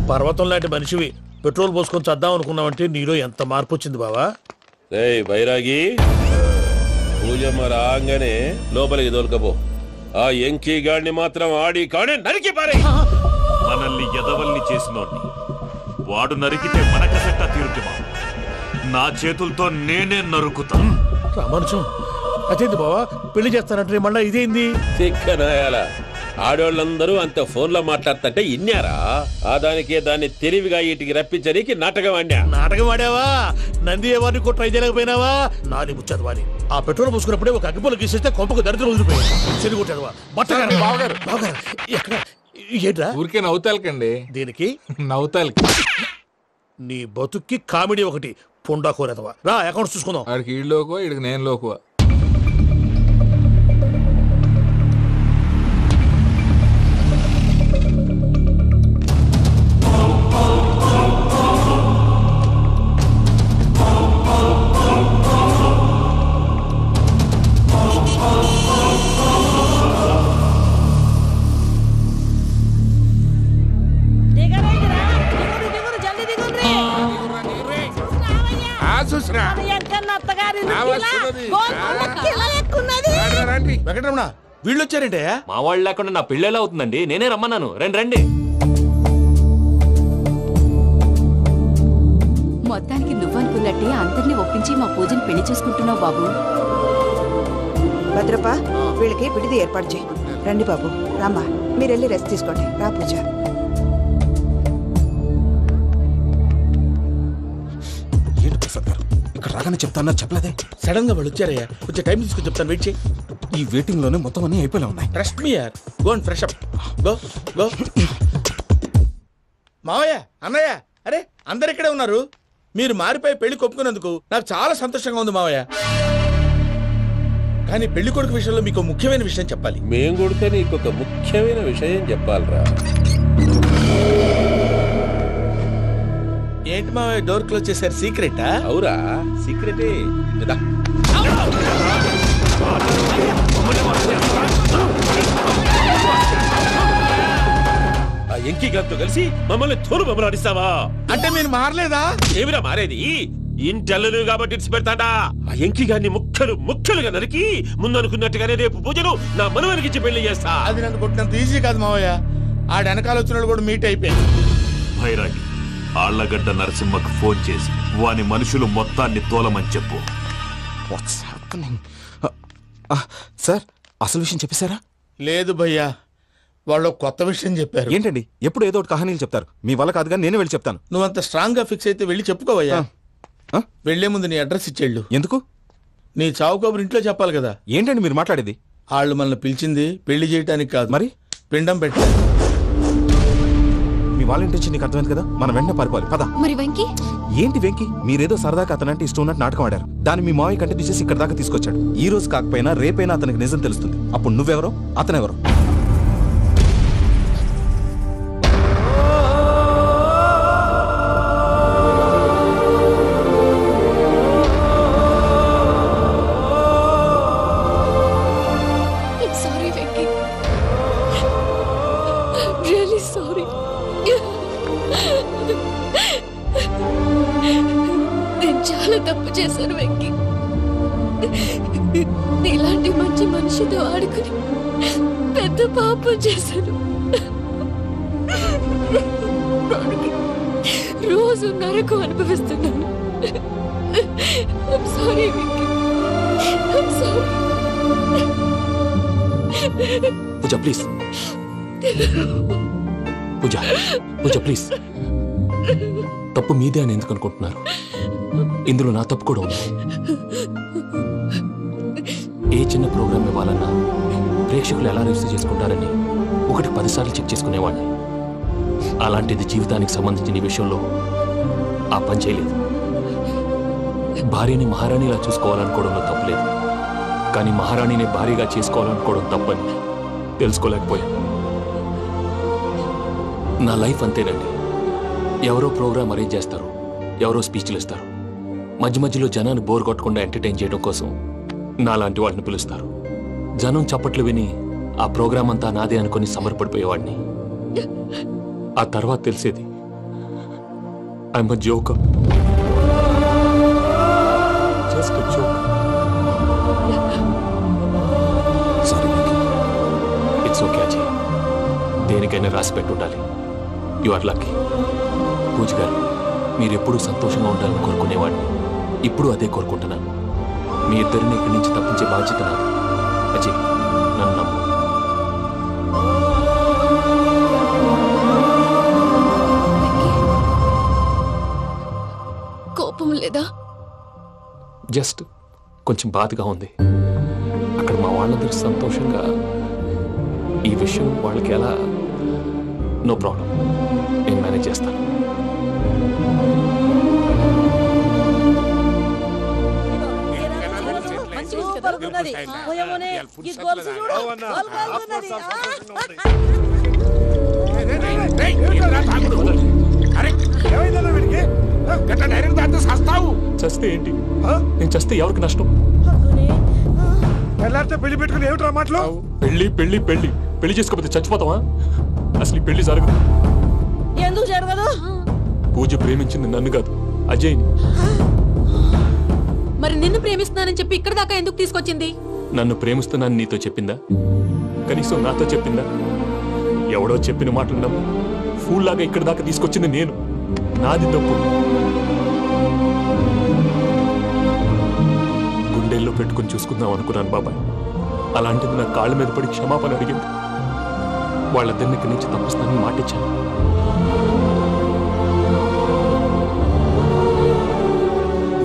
పర్వతం లాంటి మనిషివి పెట్రోల్ పోసుకొని చద్దాం అనుకున్నావంటే నీలో ఎంత మార్పు వచ్చింది బావా. బైరాగి పూజమ్మ రాగానే లోపలికి దొరకపో. ఆ ఎంకీ గాడిని మాత్రం ఆడి కాడే నరికి పారే. మనల్ని ఎదవల్ని చేసినోడ్ని వాడు నరికితే మనకసెట్టా తీరుతుమా? నా చేతులతో నేనే నరుకుతా. రామానుజం అదేంది బావా పెళ్లి చేస్తానంటే మళ్ళా ఇదేంది? తిక్కనాయాల ఆడోళ్ళందరూ అంత ఫోన్ లో మాట్లాడుతుంటే ఇన్నారా? ఆ దానికే దాన్ని తెలివిగా వీటికి రప్పించడానికి నాటకం ఆడా. నాటకం ఆడావా? నంది ఎవరిని కూడా ట్రై చేయలేకపోయినావా? నాని ముచ్చదవాని ఆ పెట్రోల్ పోసుకున్నప్పుడే ఒక అగ్గిపొలు గీసేస్తే కొంపకు దరిద్రం వదిలిపోయాయి. చెరుగుంటాడువా బట్టగారు బావగారు బావగారు ఎక్కడ ఏంట్రా? ఊరికే నవ్వుతాలకండి. దీనికి నవ్వుతాలకి నీ బతుక్కి కామెడీ ఒకటి పుండా కోరేదవా. రా అకౌంట్స్ చూసుకుందాం. ఆడికి ఈడు లోకువా ఈడికి నేను లోకువా. వెంకటరమణ వీళ్ళు వచ్చారంటే మా వాళ్ళు లేకుండా నా పెళ్ళేలా అవుతుందండి? నేనే రమ్మన్నాను. రండి రండి. మొత్తానికి నువ్వనుకున్నట్టే అందరినీ ఒప్పించి మా పూజని పెళ్లి చేసుకుంటున్నావు బాబు. భద్రప్ప వీళ్ళకి విడిది ఏర్పాటు చేయి. రండి బాబు రామ్మా మీరు వెళ్ళి రెస్ట్ తీసుకోండి. రా పూజ. ఏంటి ప్రసాద్ గారు ఇక్కడ రాగానే చెప్తాను చెప్పలేదే? సడన్ గా వాళ్ళు వచ్చారయ్యా, కొంచెం టైం తీసుకొని చెప్తాను. వెయిట్ చేయి. ఈ వెయిటింగ్ లోనే మొత్తం అన్ని అయిపోయినా ఉన్నాయి. ట్రస్ట్ మీ యార్. Go and fresh up. Go go. మావయ్య అన్నయ్య అరే అందరు ఇక్కడే ఉన్నారు. మీరు మారిపోయి పెళ్లి కొప్పుకున్నందుకు నాకు చాలా సంతోషంగా ఉంది మావయ్య. కానీ పెళ్లి కొడుకు విషయంలో మీకు ముఖ్యమైన విషయం చెప్పాలి. మేం కొడితే నీకు ఒక ముఖ్యమైన విషయం చెప్పాలరా. ఏంటి మావయ్య డోర్ క్లోజ్ చేశారు? సీక్రెటా? అవురా సీక్రెటే. ఆ ఎంకీ గారితో కలిసి మమ్మల్ని తోలు బొమ్మలాడిస్తావా? అంటే మీరు మారలేదా? ఏమిరా మారేది? ఇంటల్లు కాబట్టి ఇడిచి పెడతాడా? ఆ ఎంకీ గారిని ముక్కలుగా నరికి ముందనుకున్నట్టుగానే రేపు పూజలు నా మనవనికిచ్చి పెళ్లి చేస్తా. అది నన్ను కొట్టినంత ఈజీ కాదు మావయ్య. ఆ వెనకాల వచ్చిన వాళ్ళు కూడా మీట్ అయిపోయారు. భైరాగి ఆళ్లగడ్డ నరసింహకు ఫోన్ చేసి వాని మనుషులు మొత్తాన్ని తోలమని చెప్పు. సార్ అసలు విషయం చెప్పేశారా? లేదు భయ్యా, వాళ్ళు కొత్త విషయం చెప్పారు. ఏంటండి ఎప్పుడు ఏదో ఒకటి కహానీలు చెప్తారు. మీ వల్ల కాదుగా నేనే వెళ్ళి చెప్తాను. నువ్వంత స్ట్రాంగ్ గా ఫిక్స్ అయితే వెళ్ళి చెప్పుకోవయ్యా. వెళ్లే ముందు నీ అడ్రస్ ఇచ్చేళ్ళు. ఎందుకు? నీ చావు కబురు ఇంట్లో చెప్పాలి కదా. ఏంటండి మీరు మాట్లాడేది? వాళ్ళు మనల్ని పిలిచింది పెళ్లి చేయటానికి కాదు, మరి పిండం పెట్టాలి. మీ వాళ్ళ ఇంటి నీకు అర్థమైంది కదా, మనం వెంటనే పారిపోవాలి. పద. మరి వెంకీ? ఏంటి వెంకీ? మీరేదో సరదాగా అతనంటే ఇష్టం ఉన్నట్టు నాటకం ఆడారు. దాన్ని మీ మావయ్య కంటే తీసేసి ఇక్కడ దాకా తీసుకొచ్చాడు. ఈ రోజు కాకపోయినా రేపైనా అతనికి నిజం తెలుస్తుంది. అప్పుడు నువ్వెవరో అతనెవరో. తప్పు చేశాను వెంకీ. ఇలాంటి మంచి మనిషితో ఆడుకుని పెద్ద పాపం చేశాను. రోజు నరకం అనుభవిస్తున్నాను. Sorry Venky, sorry. Pooja please, Pooja please. తప్పు మీదే అని ఎందుకు అనుకుంటున్నారు? ఇందులో నా తప్పు కూడా ఉంది. ఏ చిన్న ప్రోగ్రామ్ ఇవ్వాలన్నా ప్రేక్షకులు ఎలా రిసీవ్ చేసుకుంటారని 1-10 సార్లు చెక్ చేసుకునేవాడిని. అలాంటిది జీవితానికి సంబంధించిన ఈ విషయంలో ఆ పని చేయలేదు. భార్యని మహారాణిలా చూసుకోవాలనుకోవడంలో తప్పులేదు, కానీ మహారాణిని భార్యగా చేసుకోవాలనుకోవడం తప్పని తెలుసుకోలేకపోయాను. నా లైఫ్ అంతేనండి. ఎవరో ప్రోగ్రామ్ అరేంజ్ చేస్తారు, ఎవరో స్పీచ్లు ఇస్తారు. మధ్య మధ్యలో జనాన్ని బోర్ కొట్టకుండా ఎంటర్టైన్ చేయడం కోసం నాలాంటి వాడిని పిలుస్తారు. జనం చప్పట్లు విని ఆ ప్రోగ్రామ్ అంతా నాదే అనుకుని సమర్పడిపోయేవాడిని. ఆ తర్వాత తెలిసేది I'm a joker. Just a joker. Sorry it's okay Ajay. దేనికైనా రాసి పెట్టి ఉండాలి. You are lucky. పూజ గారు, మీరు ఎప్పుడూ సంతోషంగా ఉండాలని కోరుకునేవాడిని. ఇప్పుడు అదే కోరుకుంటున్నాను. మీ ఇద్దరిని ఇక్కడి నుంచి తప్పించే బాధ్యత నాది. అజయ్, నన్ను నమ్ము. కోపం లేదా? జస్ట్ కొంచెం బాధగా ఉంది. అక్కడ మా వాళ్ళందరూ సంతోషంగా ఈ విషయం వాళ్ళకి ఎలా. నో ప్రాబ్లం, నేను మేనేజ్ చేస్తాను. చస్తే ఏంటి? నేను చస్తే ఎవరికి నష్టం? పెళ్లి పెట్టుకుని ఏమిట్రా మాటలు? పెళ్లి పెళ్లి పెళ్లి పెళ్లి చేసుకోకపోతే చచ్చిపోతావా? అసలు ఈ పెళ్లి జరగదు. ఎందుకు జరగదు? పూజ ప్రేమించింది నన్ను కాదు, అజయ్ని. మరి నిన్ను ప్రేమిస్తున్నానని చెప్పి ఇక్కడ దాకా ఎందుకు తీసుకొచ్చింది? నన్ను ప్రేమిస్తున్నాను నీతో చెప్పిందా? కనీసం నాతో చెప్పిందా? ఎవడో చెప్పిన మాటలు నమ్ము ఫూల్ లాగా ఇక్కడ దాకా తీసుకొచ్చింది నేను. నాది తప్పు. గుండెల్లో పెట్టుకుని చూసుకుందాం అనుకున్నాను బాబాయ్. అలాంటిది నా కాళ్ళ మీద పడి క్షమాపణ అడిగింది. వాళ్ళిద్దరిని ఇక్కడి నుంచి తప్పిస్తానని మాటిచ్చాను.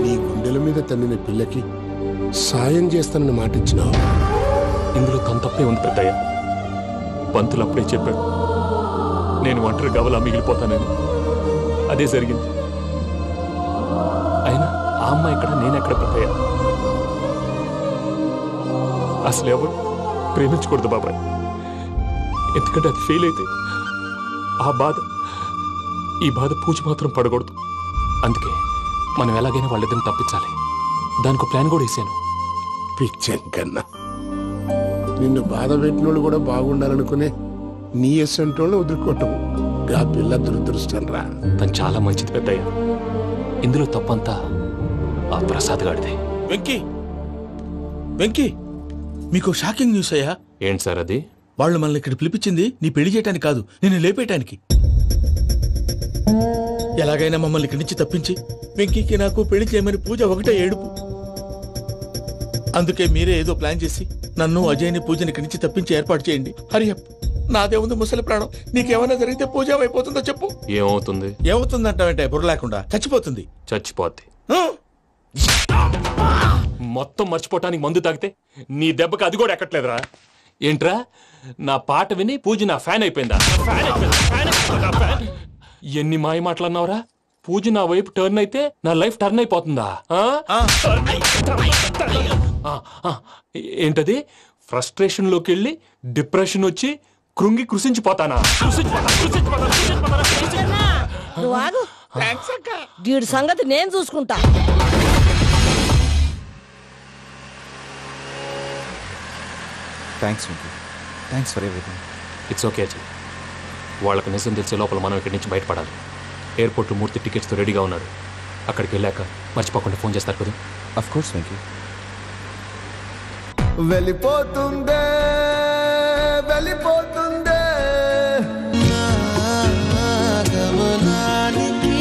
నీ గుండెల మీద తన్నిన పిల్లకి సాయం చేస్తానని మాటిచ్చినావు. ఇందులో తన తప్పే ఉంది పెద్దయ్య. పంతులు అప్పుడే చెప్పాడు నేను ఒంటరి గవలా మిగిలిపోతానని. అదే జరిగింది. అయినా ఆ అమ్మాయి ఇక్కడ, నేనెక్కడ పెద్దయ్య? అసలు ఎవరు ప్రేమించకూడదు బాబాయ్. ఎందుకంటే అది ఫెయిల్ అయితే ఆ బాధ, ఈ బాధ పూజ మాత్రం పడకూడదు. అందుకే మనం ఎలాగైనా వాళ్ళిద్దరిని తప్పించాలి. దానికి ప్లాన్ కూడా వేసాను. పిచ్చం కన్నా నిన్ను బాధ పెట్టినోళ్ళు కూడా బాగుండాలనుకునే నీ ఎస్సంటోళ్ళు వదులుకోవటం గా పిల్ల దురదృష్టం రా. తను చాలా మంచిది పెద్దయ్య. ఇందులో తప్పంతా ఆ ప్రసాద్ గాడిదే. వెంకీ, వెంకీ, మీకు షాకింగ్ న్యూస్ అయ్యా. ఏంటి సార్ అది? వాళ్ళు మనల్ని ఇక్కడ పిలిపించింది నీ పెళ్లి చేయటానికి కాదు, నేను లేపేయటానికి. ఎలాగైనా మమ్మల్ని ఇక్కడి నుంచి తప్పించి వెంకీకి నాకు పెళ్లి చేయమని పూజ ఒకటే ఏడుపు. అందుకే మీరే ఏదో ప్లాన్ చేసి నన్ను అజయ్ని పూజని ఇక్కడి నుంచి తప్పించి ఏర్పాటు చేయండి. హరియప్, నాదే ఉంది ముసలి ప్రాణం. నీకేమైనా జరిగితే పూజ అయిపోతుందో చెప్పు. ఏమవుతుంది? ఏమవుతుందంటావంటే బుర్ర లేకుండా చచ్చిపోతుంది. చచ్చిపోద్ది. మొత్తం మర్చిపోవటానికి మందు తాగితే నీ దెబ్బకి అది కూడా ఎక్కట్లేదురా. ఏంట్రా, నా పాట విని పూజ నా ఫ్యాన్ అయిపోయిందా? ఎన్ని మాయ మాటలన్నావురా? పూజ నా వైపు టర్న్ అయితే నా లైఫ్ టర్న్ అయిపోతుందా? ఏంటది? ఫ్రస్ట్రేషన్ లోకి వెళ్ళి డిప్రెషన్ వచ్చి కృంగి కృషించిపోతానా? వీడి సంగతి నేను చూసుకుంటా. Thanks Venky, thanks for everything. It's okay Ajay. వాళ్ళకి నిజం తెలిసే లోపల మనం ఇక్కడి నుంచి బయటపడాలి. ఎయిర్పోర్ట్లో మూర్తి టికెట్స్తో రెడీగా ఉన్నాడు. అక్కడికి వెళ్ళాక మర్చిపోకుండా ఫోన్ చేస్తారు కదా. Of course Venky. వెళ్ళిపోతుందే వెళ్ళిపోతుందే గమనానికి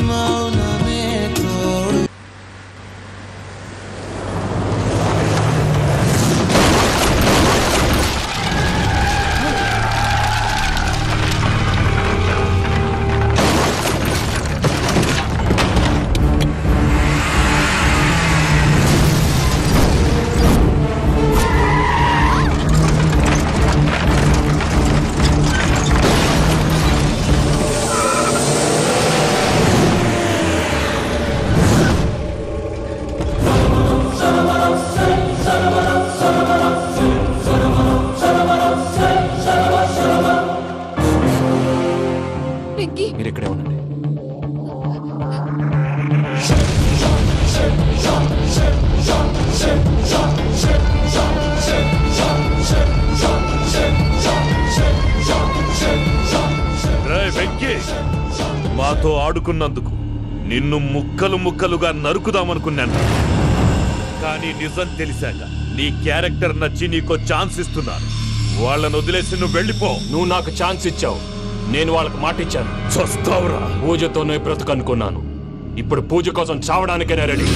మౌనమే తోడు. మీరు ఇక్కడే ఉండండి. మాతో ఆడుకున్నందుకు నిన్ను ముక్కలు ముక్కలుగా నరుకుదామనుకున్నాను. కానీ నిజం తెలిసాక నీ క్యారెక్టర్ నచ్చి నీకో ఛాన్స్ ఇస్తున్నాను. వాళ్ళను వదిలేసి నువ్వు వెళ్ళిపో. నువ్వు నాకు ఛాన్స్ ఇచ్చావు, నేను వాళ్ళకి మాట ఇచ్చాను. చస్తావురా. పూజతోనే బ్రతుకనుకున్నాను, ఇప్పుడు పూజ కోసం చావడానికైనా రెడీ.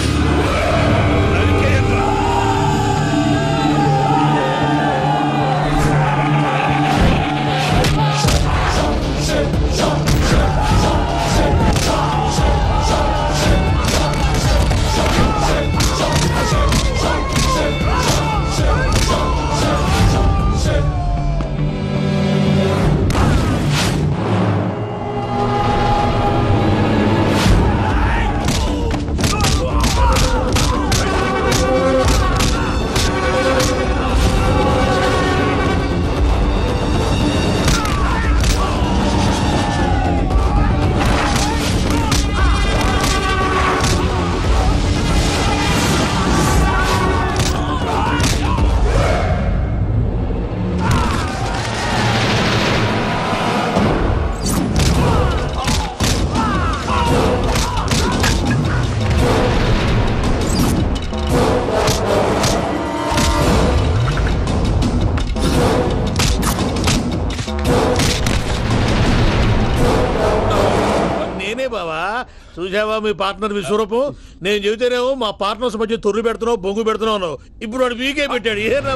చూసావా మీ పార్ట్నర్ విశ్వరూపం? నేను చెబితేనేమో మా పార్ట్నర్స్ మధ్య తొర్రు పెడుతున్నావు, బొంగు పెడుతున్నావు. ఇప్పుడు వాడు వీకే పెట్టాడు. ఏనా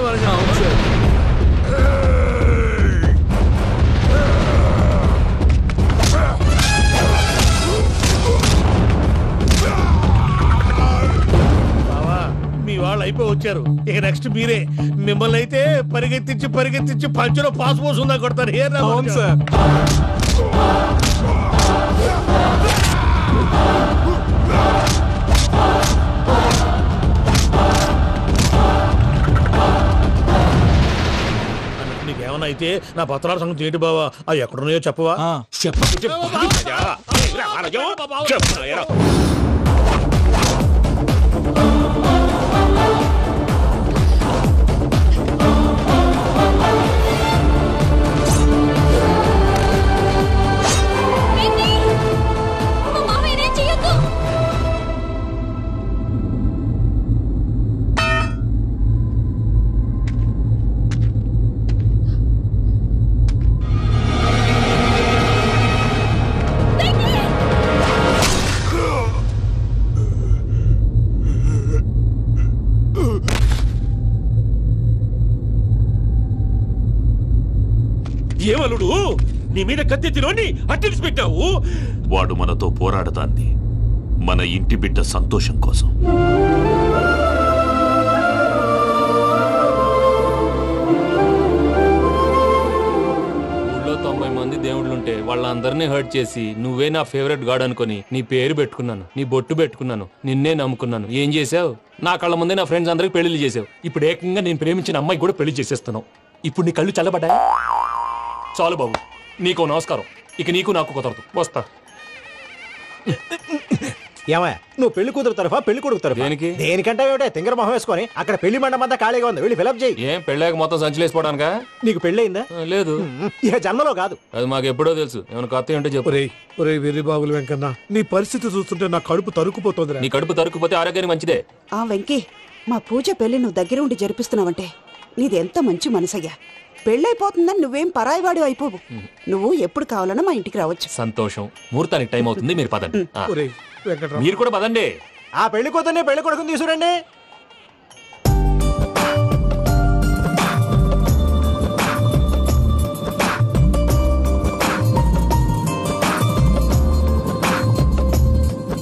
బావా, మీ వాళ్ళు అయిపోయి వచ్చారు. ఇక నెక్స్ట్ మీరే. మిమ్మల్ని అయితే పరిగెత్తించి పరిగెత్తించి పంచలో పాస్ పోసుందా కొడతారు. ఏనా సార్? నీకేమన్నా అయితే నా పత్రాల సంగతి ఏంటి బావా? అవి ఎక్కడున్నాయో చెప్పవా? ఏమలుడు, నీ మీద కత్తెత్తిలోని అట్టెలిసి పెట్టావు. వాడు మనతో పోరాడతాంది మన ఇంటి బిడ్డ సంతోషం కోసం. ఊళ్ళో 90 మంది దేవుళ్ళుంటే వాళ్ళందరినీ హర్ట్ చేసి నువ్వే నా ఫేవరెట్ గాడ్ అనుకుని నీ పేరు పెట్టుకున్నాను, నీ బొట్టు పెట్టుకున్నాను, నిన్నే నమ్ముకున్నాను. ఏం చేసావు? నా కళ్ళ ముందే నా ఫ్రెండ్స్ అందరికి పెళ్లి చేసావు. ఇప్పుడు ఏకంగా నేను ప్రేమించిన అమ్మాయి కూడా పెళ్లి చేసేస్తున్నావు. ఇప్పుడు నీ కళ్ళు చల్లబడ్డాయి. చాలు బాబు, నీకు నమస్కారం. ఇక నీకు నాకు కుదరదు. వస్తా. ఏమయ్య, నువ్వు పెళ్లి కూతురు తరఫా పెళ్లి కొడుకు తరఫా? దేనికి? దేనికంటే ఏమిటే తింగర మొహం వేసుకొని అక్కడ పెళ్లి మండపం అంతా ఖాళీగా ఉంది, వెళ్ళి ఫిలప్ చేయి. ఏం పెళ్ళాక మొత్తం సంచలేసిపోవడానికా? నీకు పెళ్ళయిందా? లేదు. ఇక జన్మలో కాదు. అది మాకు ఎప్పుడో తెలుసు. ఏమైనా కొత్త ఏంటో చెప్పు. వెర్రి బాగులు వెంకన్న, నీ పరిస్థితి చూస్తుంటే నా కడుపు తరుక్కుపోతుంది. నీ కడుపు తరుక్కుపోతే ఆరోగ్యానికి మంచిదే. ఆ వెంకీ, మా పూజ పెళ్లి నువ్వు దగ్గర ఉండి జరిపిస్తున్నావంటే నీది ఎంత మంచి మనసయ్యా. పెళ్ళైపోతుందని నువ్వేం పరాయివాడు అయిపోవు. నువ్వు ఎప్పుడు కావాలన్నా మా ఇంటికి రావచ్చు. సంతోషం. ముహూర్తానికి టైం అవుతుంది, మీరు పదండి. మీరు కూడా పదండి. ఆ పెళ్లి కూతుర్ని పెళ్లి కొడుకుని తీసుకురండి.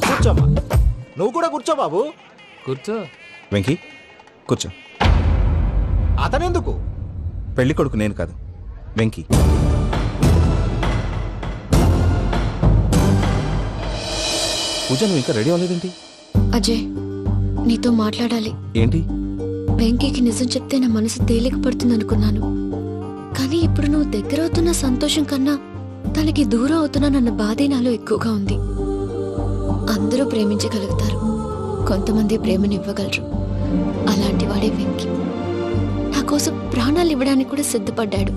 కూర్చోమ్మా. నువ్వు కూడా కూర్చో బాబు. కూర్చో. వెంకీ కూర్చో. అతనెందుకు? పెళ్లి కొడుకు నేను కాదు, వెంకీ. పూజ, నువ్వు ఇంకా రెడీ అవ్వలేదేంటి? అజయ్, నీతో మాట్లాడాలి. ఏంటి? వెంకీకి నిజం చెప్తే నా మనసు తేలిక పడుతుంది అనుకున్నాను. కానీ ఇప్పుడు నువ్వు దగ్గర అవుతున్న సంతోషం కన్నా తనకి దూరం అవుతున్నానన్న బాధే నాలో ఎక్కువగా ఉంది. అందరూ ప్రేమించగలుగుతారు, కొంతమంది ప్రేమనివ్వగలరు. అలాంటి వాడే వెంకీ. నా కోసం ప్రాణాలు ఇవ్వడానికి కూడా సిద్ధపడ్డాడు.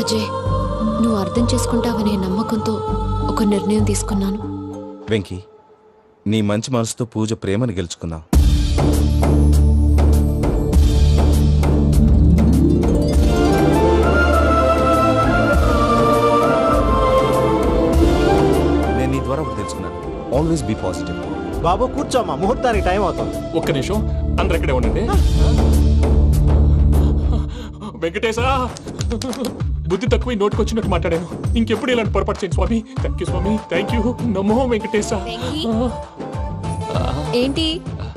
అజయ్, నువ్వు అర్థం చేసుకుంటావనే నమ్మకంతో ఒక నిర్ణయం తీసుకున్నాను. వెంకీ, నీ మంచి మనసుతో పూజ ప్రేమను గెలుచుకున్నావు. నేను నీ ద్వారా ఒకటి తెలుసుకున్నాను. Always be positive. బాబు కూర్చోమ్మా, ముహూర్తానికి టైం అవుతుంది. ఒక్క నిమిషం, అందరు ఎక్కడే ఉండండి. వెంకటేశా, బుద్ధి తక్కువ నోటికి వచ్చినట్టు మాట్లాడాను. ఇంకెప్పుడు ఇలాంటి పొరపాటు చేయండి స్వామి. థ్యాంక్ యూ స్వామి, థ్యాంక్ యూ. నమో వెంకటేశా. ఏంటి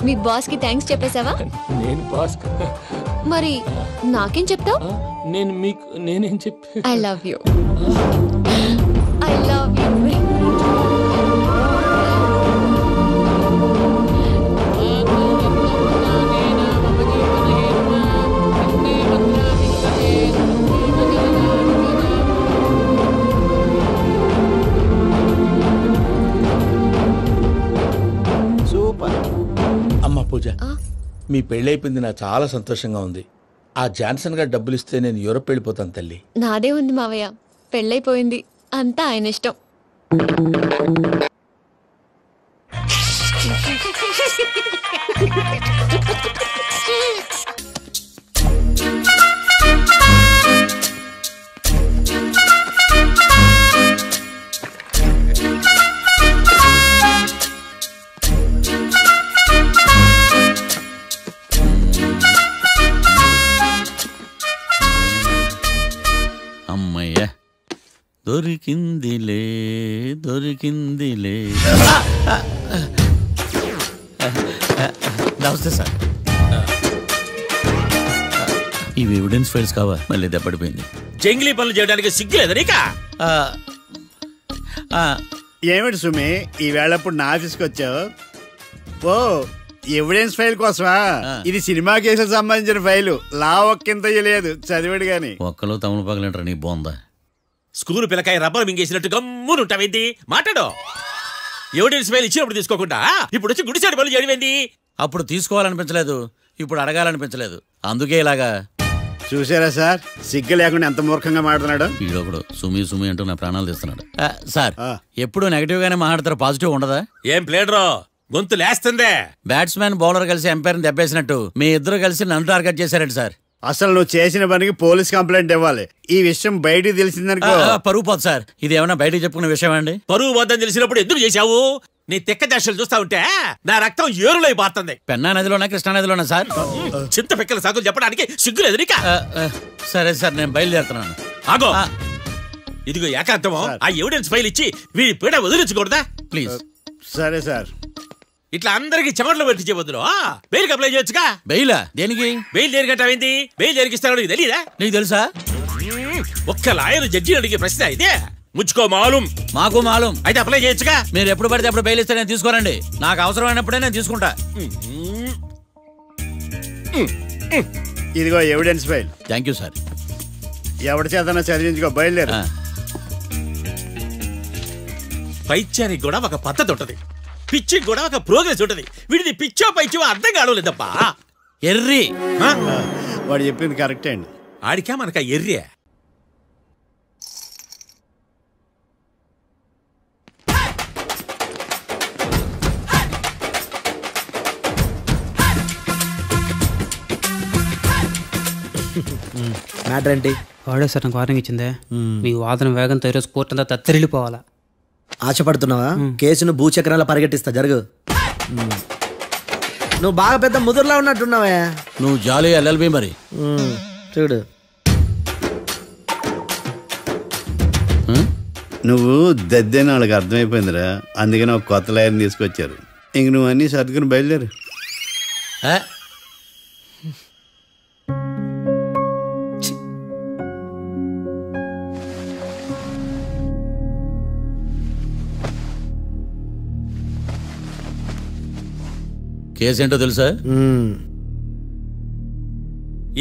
మీ బాస్ కి థ్యాంక్స్ చెప్పేశావా? నేను బాస్ మరి నాకేం చెప్తావు? నేనేం చెప్పి I love you. I love you. అమ్మ పూజ, మీ పెళ్ళైపోయింది నాకు చాలా సంతోషంగా ఉంది. ఆ జాన్సన్ గారు డబ్బులు ఇస్తే నేను యూరోప్ వెళ్ళిపోతాను తల్లి. నాదే ఉంది మావయ్య, పెళ్ళైపోయింది, అంతా ఆయన ఇష్టం. అమ్మయ్య, దొరికిందిలే దొరికిందిలే. నమస్తే సార్. ఇవి ఎవిడెన్స్ ఫైల్స్ కావా? మళ్ళీ దెబ్బడిపోయింది. జంగిలీ పనులు చేయడానికి సిగ్గులేదు నీకా? ఏమిటి సుమి, ఈ వేళప్పుడు నా ఆఫీస్కి వచ్చావు? ఓ, ఎవిడెన్స్ ఫైల్ కోసమా? ఇది సినిమా కేసులకు సంబంధించిన ఫైలు. లా ఒక్కింత లేదు, చదివాడు గాని. ఒక్కలో తమను పగలంటారా నీ బోందా? స్కూలు పిల్లకాయ రబ్బర్ మింగేసినట్టు గమ్మునుంటావేంటి? మాట్లాడో. ఎవిడెన్స్ ఫైల్ ఇచ్చినప్పుడు తీసుకోకుండా ఇప్పుడు వచ్చి గుడిసాడు పనులు చేయడమేంటి? అప్పుడు తీసుకోవాలనిపించలేదు, ఇప్పుడు అడగాలనిపించలేదు, అందుకే ఇలాగా. చూసారా సార్, సిగ్గు లేకుండా ఎంత మూర్ఖంగా మాట్లాడుతున్నాడు. ఈడొకడు సుమి సుమి అంటూ నా ప్రాణాలు తీస్తున్నాడు. సార్, ఎప్పుడు నెగటివ్ గానే మాట్లాడతారు, పాజిటివ్ ఉండదా? ఏం ప్లేడరో గొంతు లేస్తుందే. బ్యాట్స్మెన్ బౌలర్ కలిసి ఎంపైర్ దెబ్బేసినట్టు మీ ఇద్దరు కలిసి నన్ను టార్గెట్ చేశారండి సార్. అసలు నువ్వు చేసిన పనికి పోలీస్ కంప్లైంట్ ఇవ్వాలి. ఈ విషయం బయటికి తెలిసిందనుకో పరువు పోదు సార్. ఇది ఏమన్నా బయటికి చెప్పుకున్న విషయం అండి? పరువు వద్దని తెలిసినప్పుడు ఎందుకు చేశావు? నీ తెక్క దశలు చూస్తా ఉంటే నా రక్తం ఏరులై పారుతుంది. పెన్నా నదిలోనా కృష్ణా నదిలోనా సార్? చింత పిక్కల సాకులు చెప్పడానికి సిగ్గులేదు నీకా? సరే సార్, నేను బయలుదేరుతున్నాను. ఆగో, ఇదిగో ఏకాంతమో ఆ ఎవిడెన్స్ ఫైల్ ఇచ్చి వీడి పీడ వదిలించకూడదా ప్లీజ్? సరే సార్. ఇట్లా అందరికి చెమటలు పెట్టి చేయవద్దు. బెయిల్ అప్లై చేయొచ్చుగా. బెయిలా? దేనికి? బెయిల్ దేనికంటావేంటి? బెయిల్ దేనికిస్తానో నీకు తెలీదా? నీకు తెలుసా? ఒక్క లాయర్ జడ్జి అడిగే ప్రశ్న ఇదే. ముచ్చుకో మాలూం. మాకు మాలూం. అయితే అప్లై చేయొచ్చుగా. మీరు ఎప్పుడు పడితే అప్పుడు బెయిల్ ఇస్తే నేను తీసుకోనండి. నాకు అవసరమైనప్పుడే నేను తీసుకుంటా. ఇదిగో evidence file. Thank you sir. ఎవరి చేతనా చదివించుకో, బయలుదేరు. పైత్యానికి కూడా ఒక పద్ధతి ఉంటది, పిచ్చికి కూడా ఒక ప్రోగ్రెస్ ఉంటది. వీడిది పిచ్చో పైచో అర్థం కావలేదప్పా. ఎర్రి. వాడు చెప్పింది కరెక్టే అండి. ఆడికా మనక ఎర్రి. మ్యాటర్ ఏంటి? వాడే సార్ నాకు వార్నింగ్ ఇచ్చిందే. మీ వాదన వేగంతో ఈరోజు కోర్టు అంతా తత్తరిల్లిపోవాలా. ఆశపడుతున్నావా? కేసును భూచక్రాల పరిగెట్టిస్తా, జరుగు. నువ్వు బాగా పెద్ద ముదురులా ఉన్నట్టున్నావే. నువ్వు జాలి ఎల్ఎల్బి మరి. చూడు, నువ్వు దద్దేని వాళ్ళకి అర్థమైపోయిందిరా. అందుకని ఒక కొత్త లాయర్ని తీసుకొచ్చారు. ఇంక నువ్వు అన్నీ సర్దుకుని బయలుదేరు. కేసేంటో తెలుసా?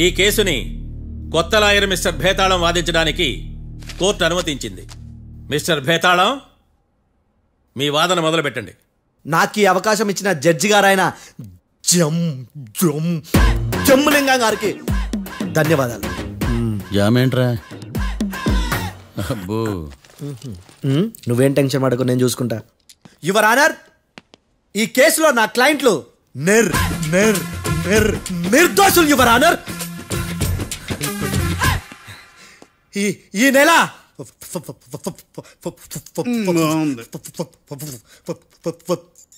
ఈ కేసుని కొత్త లాయర్ మిస్టర్ భేతాళం వాదించడానికి కోర్టు అనుమతించింది. మిస్టర్ భేతాళం, మీ వాదన మొదలు పెట్టండి. నాకు ఈ అవకాశం ఇచ్చిన జడ్జి గారైన జమ్ములింగం గారికి ధన్యవాదాలు. జామేంట్రా? అబ్బో నువ్వేం టెన్షన్ పడకు, నేను చూసుకుంటా. యువర్ ఆనర్, ఈ కేసులో నా క్లయింట్లు నిర్దోషులు యువర్ ఆనర్. ఈ నెల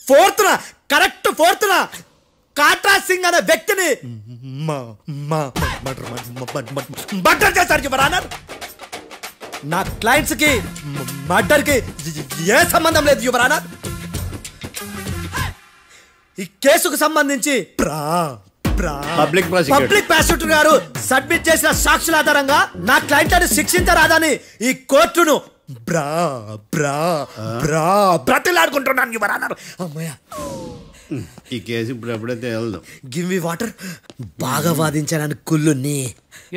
4th correct 4th Katra Singh అనే వ్యక్తిని మర్డర్ చేశారు యువర్ ఆనర్. నా క్లయింట్స్ కి మర్డర్ కి ఏ సంబంధం లేదు యువర్ ఆనర్. ఈ కేసుకు సంబంధించి పబ్లిక్ ప్రాసిక్యూటర్ గారు సబ్మిట్ చేసిన సాక్షుల ఆధారంగా నా క్లయింట్లను శిక్షించరాదని ఈ కోర్టును బ్రతిలాడుకుంటున్నాను యువర్ ఆనర్. అమ్మయ్య, ఈ కేసు ఇప్పుడు ఎప్పుడైతే వెళ్దాం. Give me water. బాగా వాదించాను కుళ్ళుని.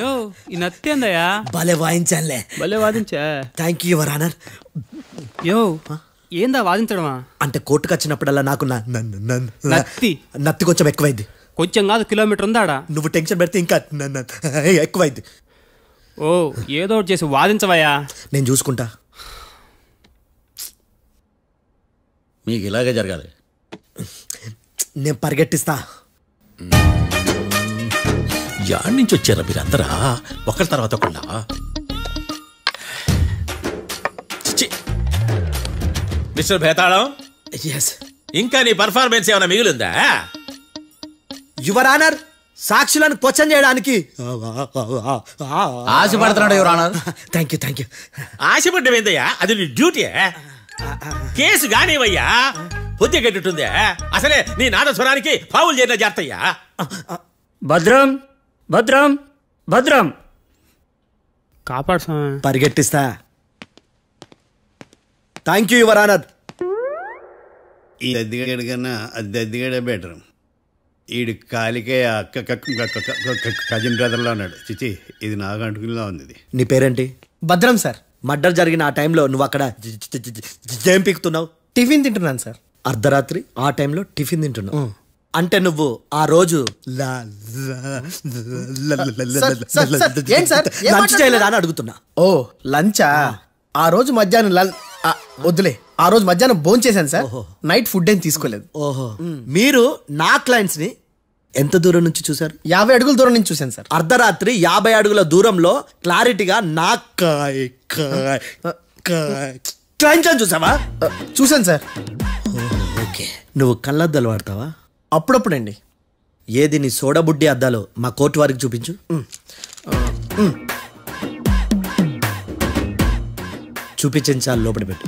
యో ఈ నత్తేందయ్యా, భలే వాయించానులే. భలే వాదించా. Thank you your honour. యో ఏందా వాదించడమా? అంటే కోర్టుకు వచ్చినప్పుడల్లా నాకు నత్తి కొంచెం ఎక్కువైంది. కొంచెం కాదు, కిలోమీటర్ ఉందాడా. నువ్వు టెన్షన్ పెడితే ఇంకా ఎక్కువైంది. ఓ ఏదో ఒకటి చేసి వాదించవయ్యా. నేను చూసుకుంటా. మీకు ఇలాగే జరగాలి. నేను పరిగెట్టిస్తా. యాడ్ నుంచి వచ్చారా మీరందరా ఒకరి తర్వాత ఒకళ్ళ? మిస్టర్ భేతాళం, ఇంకా నీ పర్ఫార్మెన్స్ ఏమైనా మిగిలిందా? యువర్ ఆనర్, సాక్షులను క్వశ్చన్ చేయడానికి ఆశపడుతున్నాడు యువర్ ఆనర్. Thank you. ఆశపడ్డం ఏందయ్యా, అది నీ డ్యూటీ. కేసు గానివయ్యా, బుద్ధి గట్టుందే. అసలే నీ నాదస్వరానికి పావులు చేరిన జాతయ్యా. భద్రం భద్రం భద్రం కాపాడు. పరిగెట్టిస్తా. Thank you your honour. ఈ దద్దిగడ కన్నా అది దద్దిగడే బెటర్. ఈడు కాలికే కజిన్ బ్రదర్లో ఉన్నాడు. చిచి, ఇది నాకు అంటుకునిలా ఉంది. నీ పేరేంటి? భద్రం సార్. మర్డర్ జరిగిన ఆ టైంలో నువ్వు అక్కడ ఏం పీకుతున్నావు? టిఫిన్ తింటున్నాను సార్. అర్ధరాత్రి ఆ టైంలో టిఫిన్ తింటున్నావు అంటే నువ్వు ఆ రోజు లంచ్ చేయలేదా అని అడుగుతున్నా. ఓ లంచా? ఆ రోజు మధ్యాహ్నం వద్దులే, ఆ రోజు మధ్యాహ్నం భోజనం చేశాను సార్. నైట్ ఫుడ్ ఏం తీసుకోలేదు. ఓహో, మీరు నా క్లయింట్స్ ని ఎంత దూరం నుంచి చూసారు? 50 అడుగుల దూరం నుంచి చూశాను సార్. అర్ధరాత్రి 50 అడుగుల దూరంలో క్లారిటీగా నా క్లయింట్స్ చూసావా? చూశాను సార్. ఓకే, నువ్వు కళ్ళద్దాలు వాడతావా? అప్పుడప్పుడండి. ఏది నీ సోడబుడ్డి అద్దాలు మా కోర్టు వారికి చూపించు. చూపించాలి, లోపల పెట్టు.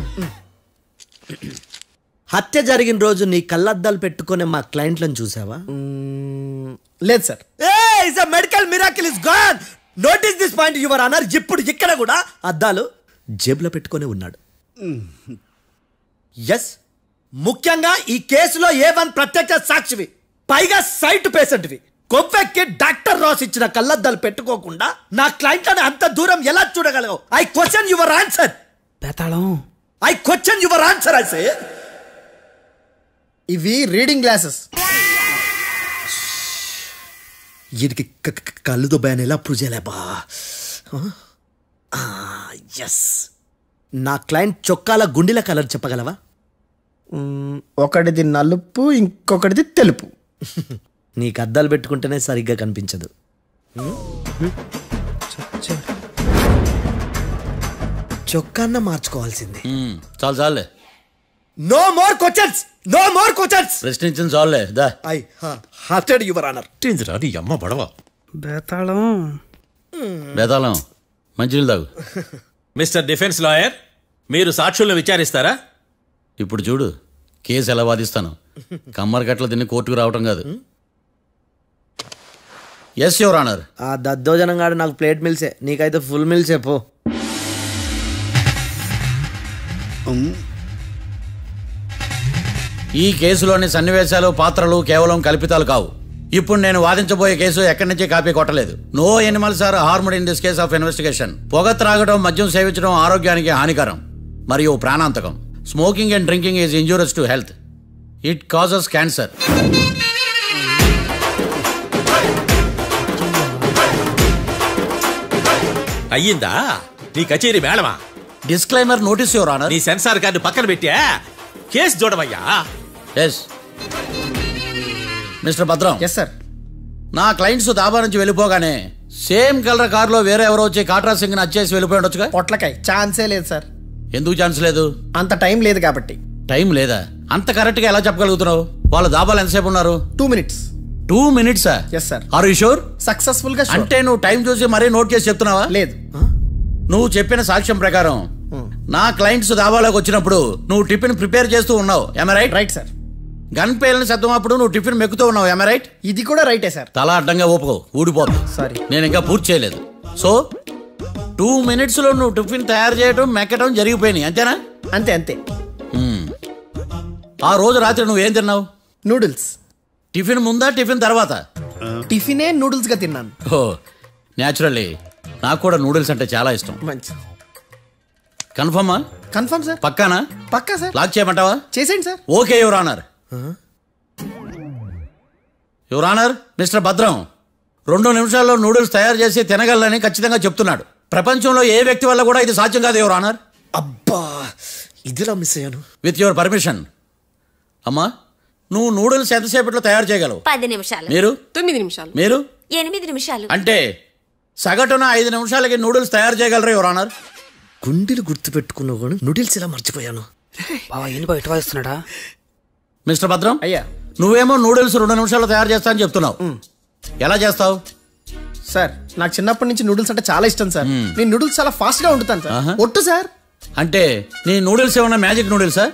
హత్య జరిగిన రోజు నీ కళ్ళద్దాలు పెట్టుకునే మా క్లయింట్లను చూసావా? లేదు sir. Medical miracle is gone. Notice this point your honour. ఇప్పుడు ఇక్కడ కూడా అద్దాలు జేబులో పెట్టుకుని ఉన్నాడు. ఎస్, ముఖ్యంగా ఈ కేసులో A1 ప్రత్యక్ష సాక్షివి, పైగా సైట్ పేషెంట్వి. కొవ్వెక్కి డాక్టర్ రాస్ ఇచ్చిన కళ్ళద్దాలు పెట్టుకోకుండా నా క్లయింట్లను అంత దూరం ఎలా చూడగలవు? I question your answer. బేతాళం, I question your answer. I say ఇవి రీడింగ్ గ్లాసెస్. వీడికి కళ్ళు దుబ్బాయని ఎలా ప్రూవ్ చేయలేబా? ఎస్, నా క్లయింట్ చొక్కాల గుండెల కలర్ చెప్పగలవా? ఒకటిది నలుపు, ఇంకొకటిది తెలుపు. నీకు అద్దాలు పెట్టుకుంటేనే సరిగ్గా కనిపించదు. చొక్కాన్న మార్చుకోవాల్సింది. చాలు చాలే. No more questions, no more questions. ప్రశ్నించిన చాలులే. దా ఐ హార్టెడ్ యువర్ ఆనర్. నీ అమ్మ బడవ. బేతాళం బేతాళం, మంచినీళ్ళు తాగు. మిస్టర్ డిఫెన్స్ లాయర్, మీరు సాక్షులను విచారిస్తారా? ఇప్పుడు చూడు కేసు ఎలా వాదిస్తాను. కమ్మరి కట్టలు తిని కోర్టుకు రావటం కాదు. Yes your honour. ఆ దద్దోజనంగాడు నాకు ప్లేట్ మిల్సే, నీకైతే ఫుల్ మిల్సే పో. ఈ కేసులోని సన్నివేశాలు, పాత్రలు కేవలం కల్పితాలు కావు. ఇప్పుడు నేను వాదించబోయే కేసు ఎక్కడి నుంచి కాపీ కొట్టలేదు. No animals are harmed in this case of investigation. పొగ త్రాగడం, మద్యం సేవించడం ఆరోగ్యానికి హానికరం మరియు ప్రాణాంతకం. Smoking and drinking is injurious to health. It causes cancer. అయ్యిందా? నీ కచేరీ మేడమా? Disclaimer notice your honour. నీ సెన్సార్ కార్డు పక్కన పెట్టా కేసు చూడవయ్యా. Yes mister Bhadram. Yes sir. నా క్లయింట్స్ దాబా నుంచి వెళ్ళిపోగానే సేమ్ కలర్ కారులో వేరే ఎవరో వచ్చి కాట్రా సింగ్ ని వచ్చేసి వెళ్ళిపోయి ఉండొచ్చుగా? పొట్లకాయ ఛాన్సే లేదు సార్. ఎందుకు ఛాన్స్ లేదు? అంత టైం లేదు కాబట్టి. టైం లేదా? అంత కరెక్ట్ గా ఎలా చెప్పగలుగుతున్నావు? వాళ్ళ దాబాలు ఎంతసేపు ఉన్నారు? 2 minutes. 2 minutes? Yes sir. Are you sure? Successful గా. అంటే నువ్వు టైం చూసి మరీ నోట్ చేసి చెప్తున్నావా? లేదు. నువ్వు చెప్పిన సాక్ష్యం ప్రకారం నా క్లయింట్స్ దాబాలోకి వచ్చినప్పుడు నువ్వు టిఫిన్ ప్రిపేర్ చేస్తూ ఉన్నావు. ఎమ్ రైట్? Right sir. గన్ పేలిన శబ్దం అప్పుడు నువ్వు టిఫిన్ మెక్కుతూ ఉన్నావు. ఎమ్ రైట్? ఇది కూడా రైటే సార్. తల అడ్డంగా ఊపుకో, ఊడిపోతుంది. సారీ, నేను ఇంకా పూర్తి చేయలేదు. సో 2 minutes లో నువ్వు టిఫిన్ తయారు చేయడం మెక్కడం జరిగిపోయినాయి, అంతేనా? అంతే అంతే. ఆ రోజు రాత్రి నువ్వేం తిన్నావు? నూడిల్స్. టిఫిన్ ముందా టిఫిన్ తర్వాత? టిఫినే నూడిల్స్ గా తిన్నాను. ఓ న్యాచురల్లీ నాకు కూడా నూడిల్స్ అంటే చాలా ఇష్టం. మంచి. కన్ఫర్మా? Confirm sir. పక్కానా? పక్కా సార్. లాక్ చేయమంటావా? చేసేయండి sir. Okay your honour. Your honour, mister Bhadram 2 నిమిషాల్లో నూడిల్స్ తయారు చేసి తినగలని ఖచ్చితంగా చెప్తున్నాడు. ప్రపంచంలో ఏ వ్యక్తి వల్ల కూడా ఇది సాధ్యం కాదు యువర్ ఆనర్. అబ్బా, ఇదిలా మిస్ అయ్యాను. With your permission. అమ్మా, నువ్వు నూడిల్స్ ఎంతసేపట్లో తయారు చేయగలవు? 10 నిమిషాలు. మీరు? 9 నిమిషాలు. మీరు? 8 నిమిషాలు. అంటే సగటున 5 నిమిషాలకి నూడిల్స్ తయారు చేయగలరు యువర్ ఆనర్. గుండెలు గుర్తు పెట్టుకున్నావు, నూడిల్స్ ఇలా మర్చిపోయాను. బావా ఏంటి బయట వాయిస్తున్నాడా? మిస్టర్ భద్రం, అయ్యా, నువ్వేమో నూడిల్స్ 2 నిమిషాల్లో తయారు చేస్తా అని చెప్తున్నావు. ఎలా చేస్తావు? సార్, నాకు చిన్నప్పటి నుంచి నూడిల్స్ అంటే చాలా ఇష్టం సార్. నేను నూడిల్స్ చాలా ఫాస్ట్ గా వండుతాను సార్. ఒట్టు సార్. అంటే నీ నూడిల్స్ ఏమన్నా మ్యాజిక్ నూడిల్సా?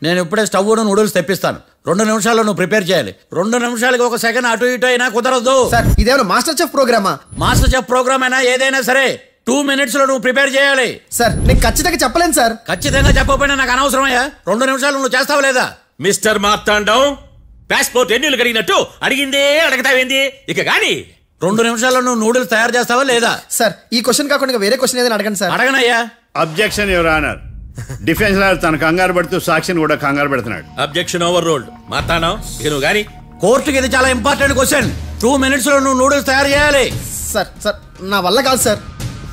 నేను ఇప్పుడే స్టవ్ నూడిల్స్ తెప్పిస్తాను. 2 నిమిషాల్లో నువ్వు ప్రిపేర్ చేయాలి. 2 నిమిషాలకి 1 సెకండ్ అటు ఇటు అయినా కుదరదు సార్. ఇదేమన్నా మాస్టర్ చెఫ్ ప్రోగ్రామా? మాస్టర్ చెఫ్ ప్రోగ్రామ్ అయినా ఏదైనా సరే 2 minutes లో నువ్వు ప్రిపేర్ చేయాలి. సార్, నేను ఖచ్చితంగా చెప్పలేను సార్. ఖచ్చితంగా చెప్పకపోయినా నాకు అనవసరమయ్యా. 2 నిమిషాలు నువ్వు చేస్తావా లేదా? మిస్టర్ మార్తాండం, పాస్పోర్ట్ ఎన్నిళ్ళు కడిగినట్టు అడిగిందే అడగతావేంది? ఇక గాని 2 నిమిషాల్లో నువ్వు నూడిల్స్ తయారు చేస్తావా లేదా? సార్, ఈ క్వశ్చన్ కాకుండా వేరే క్వశ్చన్ ఏదైనా అడగండి సార్. అడగనయ్యా. Objection your honour. Defence lawyer తన కంగారు పెడుతూ సాక్షిని కూడా కంగారు పెడుతున్నాడు. Objection over ruled. మార్తాండం, ఇక నువ్వు గాని. కోర్టుకి ఇది చాలా ఇంపార్టెంట్ క్వశ్చన్. 2 minutes లో నువ్వు నూడిల్స్ తయారు చేయాలి. సార్ సార్, నా వల్ల కాదు సార్.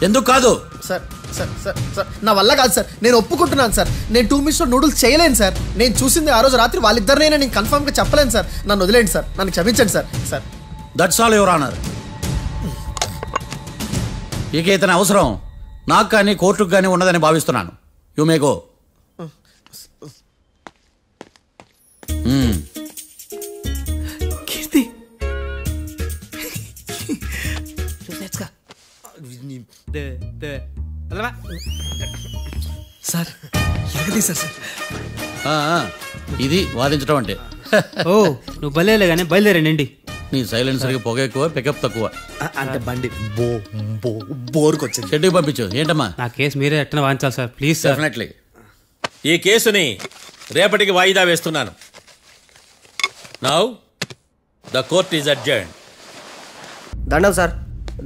ఎందుకు కాదు? సార్ సార్ సార్ సార్, నా వల్ల కాదు సార్. నేను ఒప్పుకుంటున్నాను సార్. నేను 2 minutes లో నూడిల్స్ చేయలేను సార్. నేను చూసింది ఆ రోజు రాత్రి వాళ్ళిద్దరినైనా నేను కన్ఫర్మ్ గా చెప్పలేను సార్. నన్ను వదిలేండి సార్. నన్ను క్షమించండి sir. Sir, that's all your honour. ఇక ఇతని అవసరం నాకు కానీ కోర్టుకు కానీ ఉన్నదని భావిస్తున్నాను. You may go. Keerthi, sir ఎరగదీశారు సార్. ఇది వాదించడం అంటే. ఓ నువ్వు బలేలే కానీ బయలుదేరండి. నీ సైలెన్సర్కి పొగ ఎక్కువ, పికప్ తక్కువ. అంటే బండి బోర్కి వచ్చింది. షెడ్యూల్ పంపించు. ఏంటమ్మా? నా కేసు మీరే ఎట్టన వాయించాలి సార్, ప్లీజ్ సార్. డెఫినెట్లీ. ఈ కేసుని రేపటికి వాయిదా వేస్తున్నాను. Now the court is adjourned. దండాలు సార్,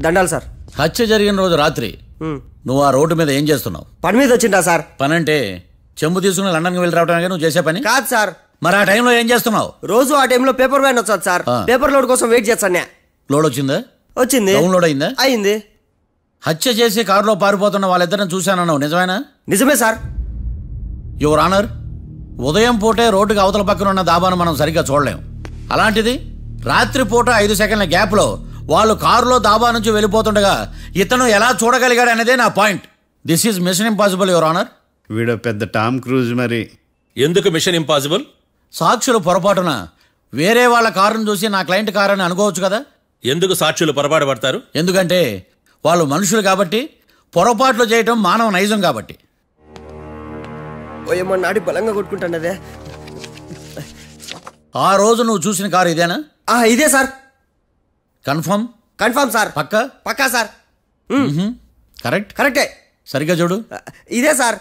దండాలు సార్. హత్య జరిగిన రోజు రాత్రి నువ్వు ఆ రోడ్డు మీద ఏం చేస్తున్నావు? పని మీద వచ్చిందా సార్? పని అంటే చెంబు తీసుకుని లండన్కి వెళ్ళి రావడానికి నువ్వు చేసే పని కాదు సార్. మరి ఆ టైంలో ఏం చేస్తున్నావు? రోజు ఆ టైంలో పేపర్ వ్యాన్ వచ్చాది సార్. పేపర్ లోడ్ కోసం వెయిట్ చేస్తాను. లోడ్ వచ్చిందా? వచ్చింది. డౌన్లోడ్ అయిందా? అయింది. హత్య చేసి కారులో పారిపోతున్న వాళ్ళిద్దరిని చూశానన్నావు, నిజమేనా? నిజమే సార్. యువర్ ఆనర్, ఉదయం పూటే రోడ్డుకి అవతల పక్కన ఉన్న దాబాను మనం సరిగ్గా చూడలేం. అలాంటిది రాత్రి పూట 5 సెకండ్ల గ్యాప్లో వాళ్ళు కారులో దాబా నుంచి వెళ్ళిపోతుండగా ఇతను ఎలా చూడగలిగాడు అనేదే నా point. This is mission impossible your honour. వీడు పెద్ద టామ్ క్రూజ్. మరి ఎందుకు మిషన్ ఇంపాసిబుల్? సాక్షులు పొరపాటున వేరే వాళ్ళ కారును చూసి నా క్లయింట్ కారు అని అనుకోవచ్చు కదా. ఎందుకు సాక్షులు పొరపాటు పడతారు? ఎందుకంటే వాళ్ళు మనుషులు కాబట్టి, పొరపాట్లు చేయటం మానవ నైజం కాబట్టి. ఏమో నాడి బలంగా కొట్టుకుంటానదే. ఆ రోజు నువ్వు చూసిన కారు ఇదేనా? ఇదే సార్. కన్ఫర్మ్? Confirm sir. పక్కా? పక్కా సార్. కరెక్ట్? కరెక్టే. సరిగ్గా చూడు. ఇదే సార్.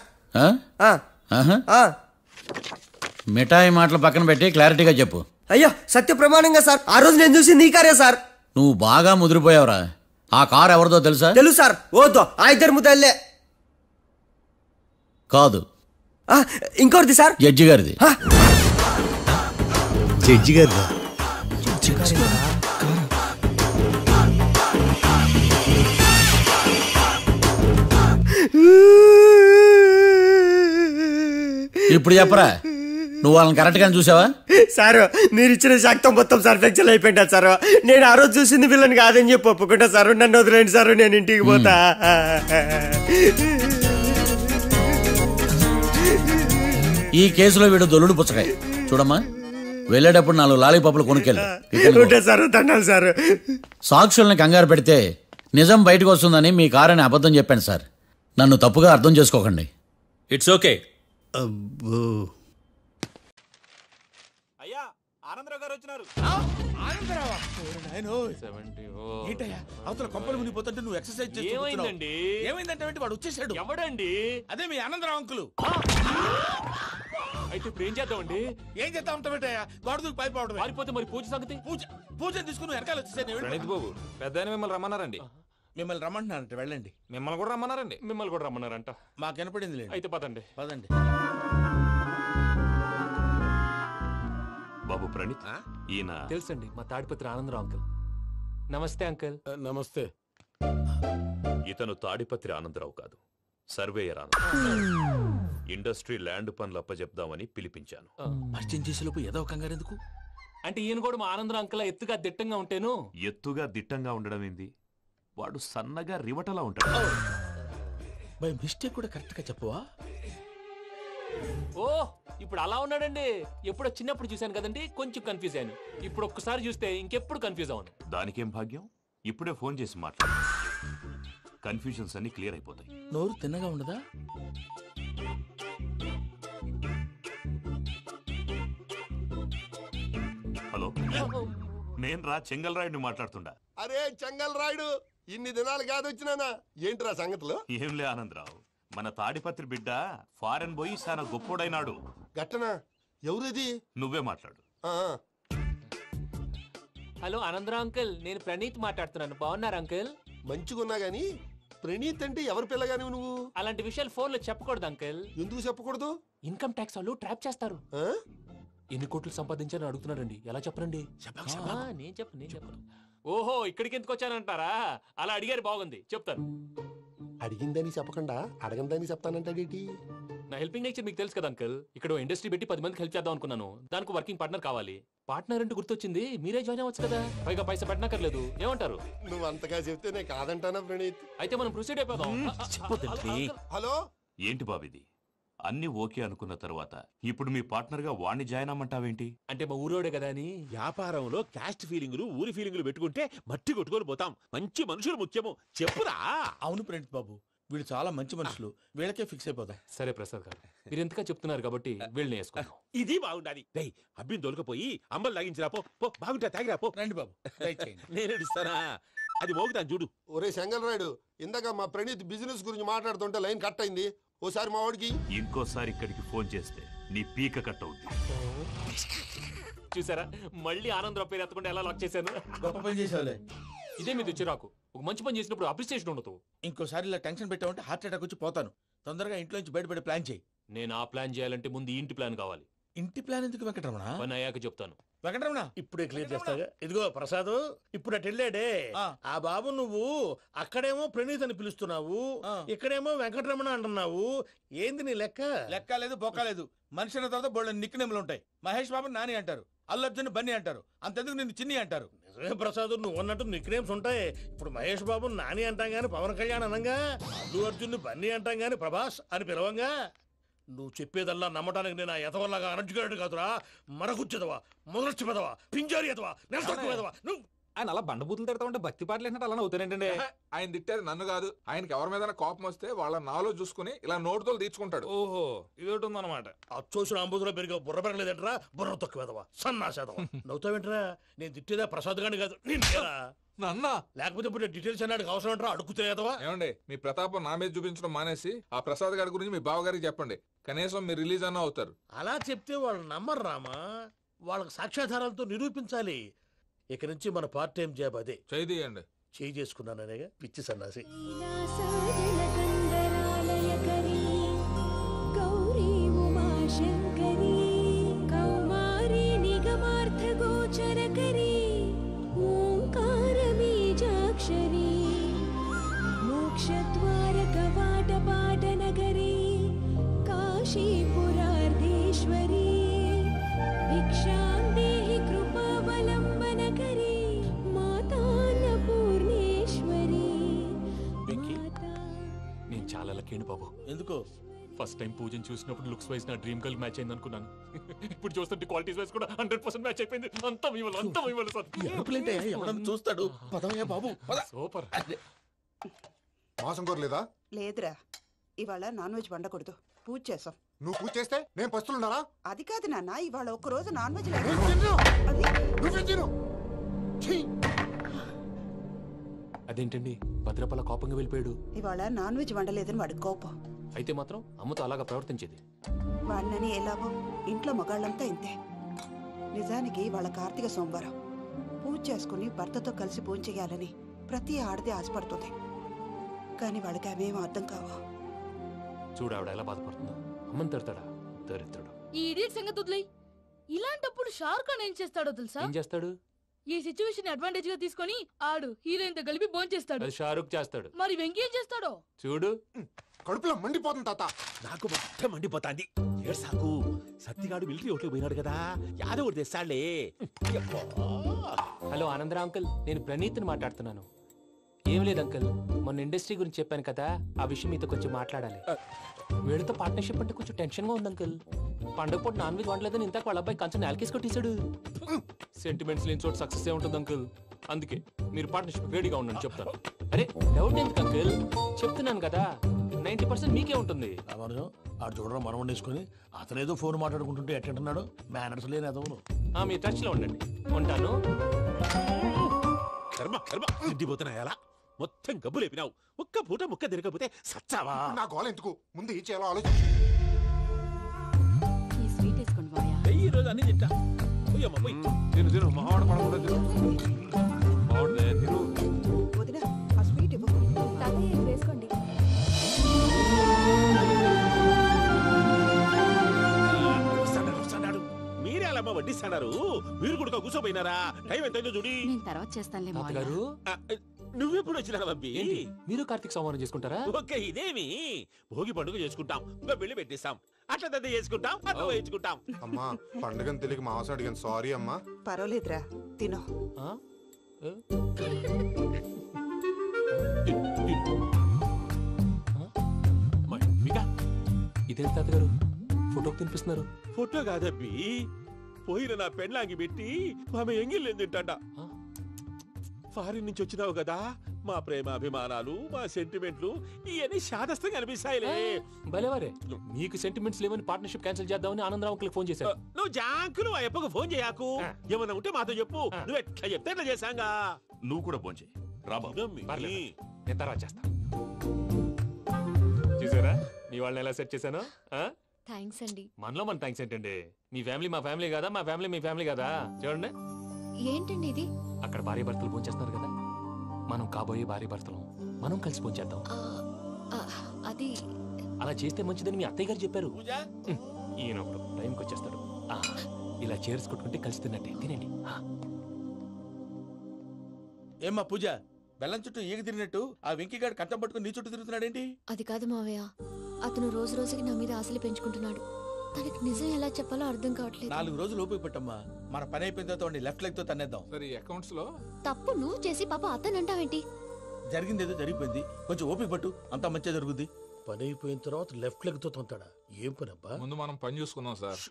మిఠాయి మాటలు పక్కన పెట్టి క్లారిటీగా చెప్పు. అయ్యో సత్య ప్రమాణంగా సార్, ఆ రోజు నేను చూసి నీ కారే సార్. నువ్వు బాగా ముదిరిపోయావురా. ఆ కారు ఎవరిదో తెలుసా? తెలుసు సార్. ఓతో ఆ ఇద్దరు ముద్దల్లే. కాదు, ఇంకోటిది సార్. జడ్జి గారిది. జడ్జి గారిదా? ఇప్పుడు చెప్పరా, నువ్వు వాళ్ళని కరెక్ట్ గా చూసావా? సారు మీరు ఇచ్చిన శాక్తం మొత్తం సర్ఫెక్చర్ అయిపోయింటా సారు. నేను ఆ రోజు చూసింది వీళ్ళని కాదని చెప్పి ఒప్పుకుంటా సారు. నన్ను వదిలేండి సారు, నేను ఇంటికి పోతా. ఈ కేసులో వీడు దొల్లుడు పుచ్చకాయ. చూడమ్మా, వెళ్ళేటప్పుడు 4 లాలీపాపులు కొనుక్కెళ్ళి సారు. దండాలి సారు. సాక్షుల్ని కంగారు పెడితే నిజం బయటకు వస్తుందని మీ కారని అబద్ధం చెప్పాను సార్. నన్ను తప్పుగా అర్థం చేసుకోకండి. It's okay. అయ్యా ఆనందరావు గారు వచ్చినారు. అవతల కొంపలు మునిగిపోతుంటే నువ్వు ఎక్సర్సైజ్ చేస్తూ ఏమైందండి? ఏమైందంటే వాడు వచ్చేసాడు. ఎవడండి? అదే మీ ఆనందరావు అంకులు. అయితే ఇప్పుడు ఏం చేద్దామండి? ఏం చేద్దాం ఉంటావేటయ్యా? గొడవకు పైపోవడం. పారిపోతే మరి పూజ సంగతి? పూజ తీసుకుని వెనకాల వచ్చేసాను. ప్రణీత్ బాబు, పెద్ద మిమ్మల్ని రమ్మన్నారండి. మిమ్మల్ని రమ్మంటున్నారంట, వెళ్ళండి. మిమ్మల్ని కూడా రమ్మన్నారండి. మిమ్మల్ని కూడా రమ్మన్నారంట. మాకు వినపడింది లేదు. అయితే పదండి. పదండి. బాబు ప్రణీత్, ఈయన తెలుసండి, మా తాడిపత్రి ఆనందరావు అంకుల్. నమస్తే అంకుల్. నమస్తే. ఇతను తాడిపత్రి ఆనందరావు కాదు, సర్వేయర్ ఆనందరావు. ఇండస్ట్రీ ల్యాండ్ పనులు అప్పచెప్దామని పిలిపించాను. పరిచయం చేసేలోపు ఏదో కంగారు ఎందుకు? అంటే ఈయన కూడా మా ఆనందరావు అంకుల్ ఎత్తుగా దిట్టంగా ఉంటాను. ఎత్తుగా దిట్టంగా ఉండడం ఏంది? వాడు సన్నగా రివటలా ఉంటాడు. బై మిస్టేక్ కూడా కరెక్ట్ గా చెప్పవా? ఓ ఇప్పుడు అలా ఉన్నాడండి. ఎప్పుడో చిన్నప్పుడు చూశాను కదండి, కొంచెం కన్ఫ్యూజ్ అయ్యాను. ఇప్పుడు ఒక్కసారి చూస్తే ఇంకెప్పుడు కన్ఫ్యూజ్ అవ్వను. దానికేం భాగ్యం, ఇప్పుడే ఫోన్ చేసి మాట్లాడు. కన్ఫ్యూజన్స్ అన్ని క్లియర్ అయిపోతాయి. నోరు తిన్నగా ఉండదా? హలో, నేను రా చెంగల్ రాయుడిని మాట్లాడుతుండా. అరే చెంగల్ రాయుడు, ఇన్ని దినాలు కాదు వచ్చినానా? ఏంట్రా సంగతులు? ఏంలే ఆనందరావు, మన తాడిపత్రి బిడ్డ ఫారెన్ పోయి చాలా గొప్పోడైనాడు. గట్టనా? ఎవరిది? నువ్వే మాట్లాడు. హలో ఆనందరావు అంకుల్, నేను ప్రణీత్ మాట్లాడుతున్నాను. బాగున్నారు అంకుల్? మంచిగున్నా గాని ప్రణీత్ అంటే ఎవరి పిల్లగాని నువ్వు? అలాంటి విషయాలు ఫోన్ లో చెప్పకూడదు అంకుల్. ఎందుకు చెప్పకూడదు? ఇన్కమ్ ట్యాక్స్ వాళ్ళు ట్రాప్ చేస్తారు. ఎన్ని కోట్లు సంపాదించాలని అడుగుతున్నారండి. ఎలా చెప్పరండి? నేను చెప్పను. ఓహో, ఇక్కడికి ఎందుకు వచ్చానంటారా? అలా అడిగారు, బాగుంది, చెప్తాను. అడిగిందని చెప్పకుండా అడగందని చెప్తానంటాడేటి? నా హెల్పింగ్ నేచర్ మీకు తెలుసు కదా అంకుల్. ఇక్కడ ఇండస్ట్రీ పెట్టి 10 మందికి హెల్ప్ చేద్దాం అనుకున్నాను. దానికి వర్కింగ్ పార్ట్నర్ కావాలి. పార్ట్నర్ అంటే గుర్తొచ్చింది, మీరే జాయిన్ అవ్వచ్చు కదా. పైగా పైసా పెట్టనక్కర్లేదు. ఏమంటారు? నువ్వు అంతగా చెప్తే నేను కాదంటానా ప్రణీత్? అయితే మనం ప్రొసీడ్ అయిపోదాం. హలో, ఏంటి బాబిది? అన్ని ఓకే అనుకున్న తర్వాత ఇప్పుడు మీ పార్ట్నర్ గా వాణ్ణి జాయిన్ అమ్మంటావేంటి? అంటే మా ఊరోడే కదా అని. వ్యాపారంలో క్యాస్ట్ ఫీలింగులు, ఊరి ఫీలింగులు పెట్టుకుంటే మట్టి కొట్టుకొని పోతాం. మంచి మనుషులు ముఖ్యము. చెప్పురా. అవును ప్రణీత్ బాబు, వీళ్ళు చాలా మంచి మనుషులు. వీళ్ళకే ఫిక్స్ అయిపోదాం. సరే ప్రసాద్ గారు, మీరు ఎంతగా చెప్తున్నారు కాబట్టి వీళ్ళని వేసుకుంటాం. ఇది బాగుండాలి. అబ్బిని దొలకపోయి అంబలు లాగించిరా. పో బాగుంటా, తాగిరా పో. రండి బాబు, నేను ఇస్తానా? అది మోగుతాను చూడు. ఒరే చెంగల్ రాయుడు, ఇందాక మా ప్రణీత్ బిజినెస్ గురించి మాట్లాడుతుంటే లైన్ కట్ అయింది. ఓసారి మా వాడికి ఇంకోసారి ఇక్కడికి ఫోన్ చేస్తే నీ పీక కట్ అవుద్ది. చూసారా, మళ్ళీ ఆనందరావు పేరు ఎత్తకుండా ఎలా లాక్ చేశాను. గొప్ప పని చేసావులే. ఇదే మీద చిరాకు. ఒక మంచి పని చేసినప్పుడు అప్రిసియేషన్ ఉండదు. ఇంకోసారి ఇలా టెన్షన్ పెట్టామంటే హార్ట్ అటాక్ వచ్చి పోతాను. తొందరగా ఇంట్లో నుంచి బయటపడే ప్లాన్ చేయి. నేను ఆ ప్లాన్ చేయాలంటే ముందు ఇంటి ప్లాన్ కావాలి. ఇంటి ప్లాన్ ఎందుకు వెంకటరమణ? పని అయ్యాక చెప్తాను. వెంకటరమణ ఇప్పుడే క్లియర్ చేస్తాగా. ఇదిగో ప్రసాద్, ఇప్పుడు అటు వెళ్ళాడే ఆ బాబు, నువ్వు అక్కడేమో ప్రణీత్ అని పిలుస్తున్నావు, ఇక్కడేమో వెంకటరమణ అంటున్నావు. ఏంది నీ లెక్క? లెక్క లేదు, బొక్క లేదు. మనిషి అన్న తర్వాత బోళ్ళ నిక్నెములు ఉంటాయి. మహేష్ బాబు నాని అంటారు, అల్లు అర్జున్ బన్నీ అంటారు, అంతెందుకు నిన్ను చిన్ని అంటారు. నిజమే ప్రసాద్, నువ్వు అన్నట్టు నిక్నేమ్స్ ఉంటాయి. ఇప్పుడు మహేష్ బాబు నాని అంటాం గాని పవన్ కళ్యాణ్ అనంగా, అల్లు అర్జున్ బన్నీ అంటాం గాని ప్రభాస్ అని పిలవంగా. నువ్వు చెప్పేదల్లా నమ్మటానికి నేను ఎతవల్లాగా అనర్జుకేటెడ్ కాదురా. మరగుచ్చదవా, మొదలచ్చి పెదవా, పింజారి ఎదవా, నెలసొక్కుదవా. నువ్వు ఆయన అలా బండబూతులు తిడతా ఉంటే భక్తి పాటలు ఏంటంటే అలా అవుతానంటే. ఆయన తిట్టేది నన్ను కాదు, ఆయనకి ఎవరి మీద కోపం వస్తే వాళ్ళ నాలో చూసుకుని ఇలా నోటుతో తీర్చుకుంటాడు. ఓహో, ఇదొకటి ఉందన్నమాట. అచ్చోసిన అంబుధులో పెరిగే బుర్ర పెరగలేదంటరా, బుర్ర తొక్కువేదవా, సన్నాసేదవా. నవ్వుతావేంట్రా? నేను తిట్టేదా ప్రసాద్ గాని కాదు, నిన్నేరా. నన్నా? లేకపోతే ఇప్పుడు డీటెయిల్స్ అన్నాడు అవసరం అంటారా? అడుగుతాయేదవా? ఏమండి, మీ ప్రతాపం నా మీద చూపించడం మానేసి ఆ ప్రసాద్ గారి గురించి మీ బావగారికి చెప్పండి. కనీసం మీరు రిలీజ్ అన్న అవుతారు. అలా చెప్తే వాళ్ళు నమ్మరు రామా. వాళ్ళకి సాక్ష్యాధారాలతో నిరూపించాలి. ఇక నుంచి మన పార్ట్ టైం జాబ్ అదే. చేయండి. చేయి చేసుకున్నాననేగా పిచ్చి సన్నాసి. మోక్షద్వార కవాట పాట నగరీ కాశీపురార్ధి పూర్ణేశ్వరీ భిక్షాం దేహి కృపావలంబనకరీ మాతాన్న పూర్ణేశ్వరీ. నేను చాలా లక్కీని బాబు. ఎందుకో? ఫస్ట్ టైం పూజను చూసినప్పుడు లుక్స్ వైజ్ నా డ్రీమ్ గర్ల్ మ్యాచ్ అయింది అనుకున్నాను. ఇప్పుడు చూస్తుంటే క్వాలిటీస్ వైజ్ కూడా 100% మ్యాచ్ అయిపోయింది. అంతా ఇవ్వాలి సార్. చూస్తాడు. పదవయ్యా బాబు. సూపర్. మాసం కోరలేదా? లేదురా, ఇవాళ నాన్ వెజ్ వండకూడదు, పూజ చేసాం. నువ్వు పూజ చేస్తే నేను పస్తులున్నారా? అది కాదు నాన్న, ఇవాళ ఒక్కరోజు నాన్ వెజ్ అదేంటండి భద్రపల కోపంగా వెళ్ళిపోయాడు? ఇవాళ నాన్ వెజ్ వండలేదని వాడి కోపం. అయితే మాత్రం అమ్మతో అలాగా ప్రవర్తించేది. వాడినని ఎలాగో ఇంట్లో మగాళ్ళంతా ఇంతే. నిజానికి వాళ్ళ కార్తీక సోమవారం పూజ చేసుకుని భర్తతో కలిసి పూజ చేయాలని ప్రతి ఆడది ఆశపడుతుంది. కానీ వాళ్ళకి అవేం అర్థం కావు. చూడు ఆవిడ ఎలా బాధపడుతుందో. అమ్మని తిడతాడా దరిద్రుడు. ఈ ఇడియట్ సంగతి వదిలేయ్. ఇలాంటప్పుడు షారుఖ్ ఖాన్ ఏం చేస్తాడో తెలుసా? ఏం చేస్తాడు? ఈ సిచ్యువేషన్ అడ్వాంటేజ్ గా తీసుకొని ఆడు హీరోయిన్ తో కలిపి బోన్ చేస్తాడు. అది షారుఖ్ చేస్తాడు. మరి వెంకీ ఏం చేస్తాడో చూడు. కడుపులో మండిపోతుంది తాత. నాకు మొత్తం మండిపోతాంది. సాకు సత్తిగాడు మిలిటరీ ఓట్లు పోయినాడు కదా, యాదవ్ తెస్తాడులే. హలో ఆనందరా అంకుల్, నేను ప్రణీత్ని మాట్లాడుతున్నాను. ఏం లేదు అంకుల్, మొన్న ఇండస్ట్రీ గురించి చెప్పాను కదా, ఆ విషయం మీతో కొంచెం మాట్లాడాలి. వీళ్ళతో పార్ట్నర్షిప్ అంటే కొంచెం టెన్షన్ గా ఉంది అంకుల్. పండగ పూట నాన్ వెజ్ వండలేదని ఇంతకు వాళ్ళ అబ్బాయి కంచెం నేలకేసి కొట్టేశాడు. సెంటిమెంట్స్ లేని చోట సక్సెస్ ఏ ఉంటుంది అంకుల్. అందుకే మీరు పార్ట్నర్షిప్ రెడీగా ఉండండి చెప్తాను. అరే డౌట్ ఎందుకు అంకుల్, చెప్తున్నాను కదా 90% మీకే ఉంటుంది. ఆడు చూడడం మనం వండేసుకుని అతనేదో ఫోన్ మాట్లాడుకుంటుంటే ఎట్టంటున్నాడు. మేనర్స్ లేని అదవును. మీ టచ్ లో ఉండండి. ఉంటాను. కర్మ కర్మ తిండిపోతున్నాయా? మొత్తం గబ్బు లేపినావు. ఒక్క పూట ముక్క తిరగకపోతే సచ్చావా? నా గోల ఎందుకు, ముందు ఈ చేయాలో ఆలోచించు. ఈ స్వీట్ వేసుకోండి బాయా. ఈ రోజు అన్ని తింటా. తిను మావాడు పడకుండా తిను. మావాడులే తిను. వదినా ఆ స్వీట్ ఇవ్వు. తాతయ్య వేసుకోండి. మీరే అలా వడ్డిస్తాడారు. మీరు కూడా కూర్చోపోయినారా? టైం ఎంతైందో చూడి. నేను తర్వాత చేస్తానులే మావయ్య. గారు నువ్వెప్పుడు వచ్చినా బంపి? మీరు కార్తీక్ సంహారం చేసుకుంటారా? ఓకే, ఇదేమి భోగి పండుగ చేసుకుంటాం, ఇంకా పెళ్లి పెట్టేస్తాం, అట్లా దద్ద చేసుకుంటాం, అట్లా వేయించుకుంటాం. అమ్మా పండుగని తెలియక మాసం అడిగాను, సారీ అమ్మా. పర్వాలేదురా, తినో. ఇదే తాతగారు ఫోటోకి తినిపిస్తున్నారు. ఫోటో కాదబ్బి, పోయిన నా పెళ్ళాంగి పెట్టి ఆమె ఎంగిల్లేం తింటాడ. ఫారిన్ నుంచి వచ్చినావు కదా, మా ప్రేమ అభిమానాలు, మా సెంటిమెంట్లు ఇవన్నీ శాదస్తంగా అనిపిస్తాయిలే. భలేవారే, మీకు సెంటిమెంట్స్ లేవని పార్ట్నర్షిప్ క్యాన్సిల్ చేద్దామని ఆనందరావు అంకుల్ ఫోన్ చేశారు. నువ్వు జాంకులు ఆ ఎప్పకు ఫోన్ చేయకు. ఏమన్నా ఉంటే మాతో చెప్పు. నువ్వు ఎట్లా చెప్తే ఎట్లా చేశాంగా. నువ్వు కూడా ఫోన్ చేయి. నేను తర్వాత చేస్తా. చూసారా మీ వాళ్ళని ఎలా సెట్ చేశాను? థ్యాంక్స్ అండి. మనలో మన థ్యాంక్స్ ఏంటండి? మీ ఫ్యామిలీ మా ఫ్యామిలీ కదా, మా ఫ్యామిలీ మీ ఫ్యామిలీ కదా. చూడండి, ఏంటండి ఇది? అక్కడ భార్య భర్తలు భోంచేస్తున్నారు కదా, మనం కాబోయే భార్య భర్తలు మనం కలిసి భోంచేద్దాం. అది అలా చేస్తే మంచిదని మీ అత్తయ్య గారు చెప్పారు. ఈయన ఒకడు టైంకి వచ్చేస్తాడు. ఇలా చేర్స్ కొట్టుకుంటే కలిసి తిన్నట్టే. తినండి. ఏమ్మా పూజ, బెల్లం చుట్టూ ఈగ తిరిగినట్టు ఆ వెంకీగాడు కట్టం పట్టుకుని నీ చుట్టూ తిరుగుతున్నాడేంటి? అది కాదు మావయ్య, అతను రోజు రోజుకి నా మీద ఆశలు పెంచుకుంటున్నాడు. తనకి నిజం ఎలా చెప్పాలో అర్థం కావట్లేదు. 4 రోజులు ఓపిక పట్టమ్మా, మన పని అయిపోయిన తర్వాత లెఫ్ట్ లెగ్ తో తన్నేద్దాం. సరే అకౌంట్స్ లో తప్పు నువ్వు చేసి పాప అతను అంటావేంటి? జరిగింది ఏదో జరిగిపోయింది, కొంచెం ఓపిక పట్టు, అంతా మంచిగా జరుగుద్ది. పని అయిపోయిన తర్వాత లెఫ్ట్ లెగ్ తో తొంతాడా? ఏం పని అబ్బా? ముందు మనం పని చూసుకుందాం సార్.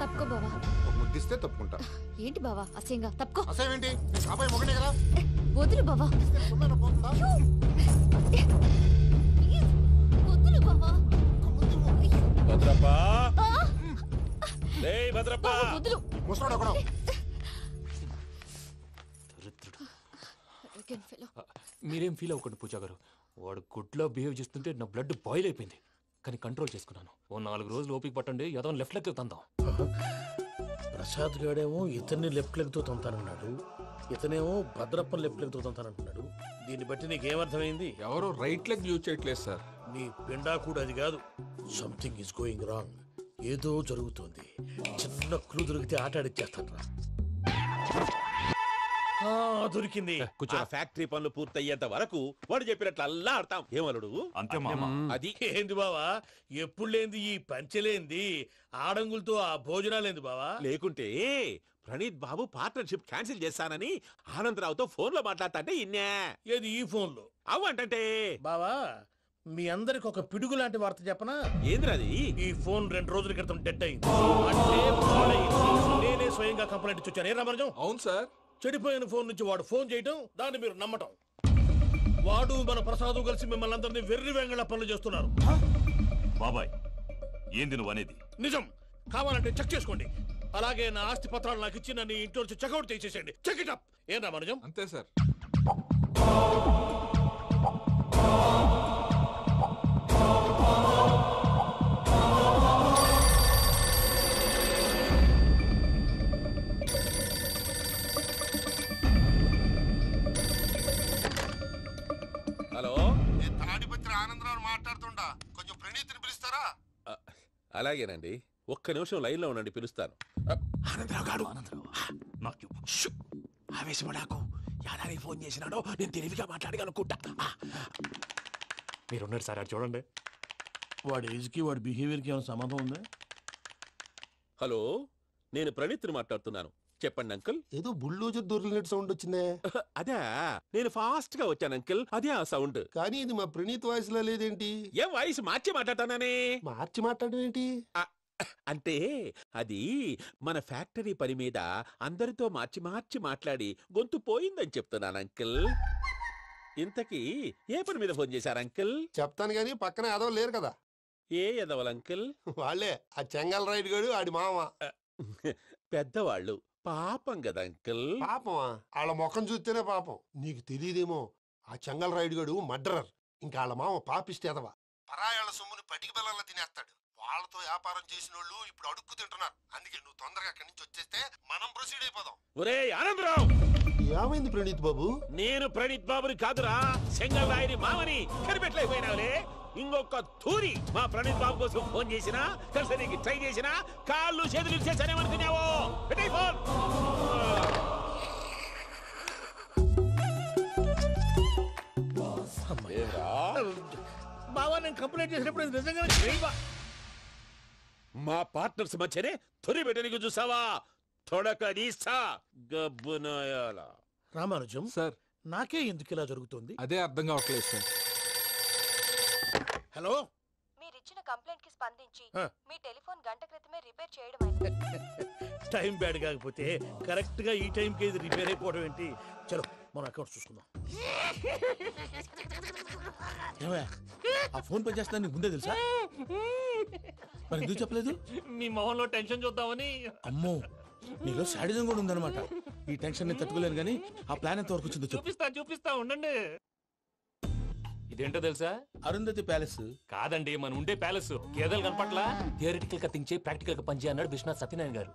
తప్పుకో బావా. ముద్దిస్తే తప్పుకుంటా. ఏంటి బావా అసహ్యంగా? తప్పుకో. అసహ్యేంటి? నీ కాబోయే మొగనే కదా. వదులు బావా. వదులు బావా. భద్రప్పా, లేయ్ భద్రప్పా. వదులు. ముసలోడు ఒకడు. మీరేం ఫీల్ అవ్వకండి పూజా గారు. వాడు గుడ్లో బిహేవ్ చేస్తుంటే నా బ్లడ్ బాయిల్ అయిపోయింది, కానీ కంట్రోల్ చేసుకున్నాను. ఓ 4 రోజులు ఓపిక పట్టండి, ఏదో లెఫ్ట్ లెగ్ తందాం. ప్రసాద్ గాడేమో ఇతన్ని లెఫ్ట్ లెగ్ తో తొంతానన్నాడు, ఇతనేమో భద్రప్పని లెఫ్ట్ లెగ్ తో తొంతానంటున్నాడు. దీన్ని బట్టి నీకేమర్థమైంది? ఎవరు రైట్ లెగ్ యూజ్ చేయట్లేదు సార్. నీ పిండా కూడా అది కాదు. Something is going wrong. ఏదో జరుగుతోంది. చిన్న క్లూ దొరికితే ఆట ఆడిచ్చేస్తాను రా. దొరికింది. ఆ ఫ్యాక్టరీ పనులు పూర్తయ్యేంత వరకు వాడు చెప్పినట్లు అల్లా ఆడతాం. ఏమలుడు అంతే మామ. అది ఏంది బావా ఎప్పుడు లేంది ఈ పంచలేంది ఆడంగులతో ఆ భోజనాలేంది బావా? లేకుంటే ప్రణీత్ బాబు పార్ట్నర్షిప్ క్యాన్సిల్ చేస్తానని ఆనందరావుతో ఫోన్ లో మాట్లాడతాంటే ఇన్నే. ఏది ఈ ఫోన్ లో? అవ్వంటే బావా మీ అందరికి ఒక పిడుగు లాంటి వార్త చెప్పనా? ఏంద్రది? ఈ ఫోన్ 2 రోజుల క్రితం డెడ్ అయింది. అంటే పాడైంది. నేనే స్వయంగా కంప్లైంట్ ఇచ్చి వచ్చాను. ఏ రామరాజం? అవును సార్. చెడిపోయిన ఫోన్ నుంచి వాడు ఫోన్ చేయటం, దాన్ని మీరు నమ్మటం. వాడు మన ప్రసాదు కలిసి మిమ్మల్ని అందరినీ వెర్రి వెంగళ పనులు చేస్తున్నారు. బాబాయ్ ఏంది నువ్వు అనేది? నిజం. కావాలంటే చెక్ చేసుకోండి. అలాగే నా ఆస్తి పత్రాలు నాకు ఇచ్చి నన్ను ఇంట్లో నుంచి చెక్అౌట్ చేసేసండి. Check it up. ఏం రామరాజం? అంతే సార్. హలో, తాడిపత్రి ఆనందరావు మాట్లాడుతుండా, కొంచెం ప్రణీతిని పిలుస్తారా? అలాగేనండి. ఒక్క నిమిషం లైన్ లో ఉండండి, పిలుస్తాను. ఆనందరావు గాడు ఆవేశపడాకు. యాదానికి ఫోన్ చేసినాడో నేను తెలివిగా మాట్లాడగలనుకుంటా. మీరున్నారు సార్, అది చూడండి. వాడి ఏజ్కి వాడి బిహేవియర్కి ఏమైనా సంబంధం ఉందా? హలో, నేను ప్రణీత్ని మాట్లాడుతున్నాను. చెప్పండి అంకుల్. ఏదో బుల్డోజర్ దొరికినట్టు సౌండ్ వచ్చిందే. అదే, నేను ఫాస్ట్ గా వచ్చాను అంకుల్. అదే ఆ సౌండ్. కానీ ఇది మా ప్రణీత్ వాయిస్ లో లేదేంటి? ఏం వాయిస్ మార్చి మాట్లాడతానే? మార్చి మాట్లాడడం ఏంటి? అంటే అది మన ఫ్యాక్టరీ పని మీద అందరితో మార్చి మార్చి మాట్లాడి గొంతు పోయిందని చెప్తున్నాను అంకుల్. ఇంతకీ ఏ పని మీద ఫోన్ చేశారు అంకుల్? చెప్తాను గానీ పక్కన ఎదవ లేరు కదా. ఏ ఎదవలు అంకుల్? వాళ్ళే ఆ చెంగల్ రైడ్ గడు ఆడి మామ. పెద్దవాళ్ళు పాపం కదా అంకుల్. పాపమా? వాళ్ళ ముఖం చూస్తేనే పాపం. నీకు తెలియదేమో, ఆ చెంగల్ రైడ్ గడు మర్డరర్. ఇంకా వాళ్ళ మామ పాపిస్తే ఎదవ. పరాయాళ్ళ సొమ్ముని పటికి బెల్లంలో తినేస్తాడు. వాళ్ళతో వ్యాపారం చేసిన వాళ్ళు ఇప్పుడు అడుక్కు తింటున్నారు. అందుకే నువ్వు తొందరగా అక్కడి నుంచి వచ్చేస్తే మనం ప్రొసీడ్ అయిపోదాం. ఒరే ఆనందరావు, ఏమైంది ప్రణీత్ బాబు? నేను ప్రణీత్ బాబుని కాదురా, సెంగల్ రాయని మామని కనిపెట్టలేకపోయినావులే. ఇంకొక తూరి మా ప్రణీత్ బాబు కోసం ఫోన్ చేసినా, కలిసి ట్రై చేసినా కాళ్ళు చేతులు చేశానేమనుకున్నావో. పెట్టే ఫోన్. బావా నేను కంప్లైంట్ చేసినప్పుడు నిజంగా మా పార్ట్నర్స్ మధ్యనే తొలి పెట్టడానికి చూసావా? తొడక నీస్తా గబ్బునాయాల. రామానుజం సార్, నాకే ఎందుకు ఇలా జరుగుతుంది? అదే అర్థం కావట్లేదు సార్. హలో, మీరిచ్చిన కంప్లైంట్ కి స్పందించి మీ టెలిఫోన్ గంట క్రితమే రిపేర్ చేయడం టైం బ్యాడ్ కాకపోతే కరెక్ట్ గా ఈ టైంకి ఇది రిపేర్ అయిపోవడం ఏంటి? చలో మన అకౌంట్ చూసుకుందాం. ఆ ఫోన్ పని చేస్తా నీకు ముందే తెలుసా? మరి ఎందుకు చెప్పలేదు? మీ మొహంలో టెన్షన్ చూద్దామని. అమ్మో, నీలో శాడిజం కూడా ఉందన్నమాట. ఈ టెన్షన్ నేను తట్టుకోలేను కానీ ఆ ప్లాన్ ఎంత వరకు వచ్చిందో చూపిస్తా ఉండండి. ఇదేంటో తెలుసా? అరుంధతి ప్యాలెస్ కాదండి, మన ఉండే ప్యాలెస్. గేదెలు కనపట్లా? థియరిటికల్ గా థింక్ చేయి, ప్రాక్టికల్ గా పనిచేయి అన్నాడు విశ్వనాథ్ సత్యనారాయణ గారు.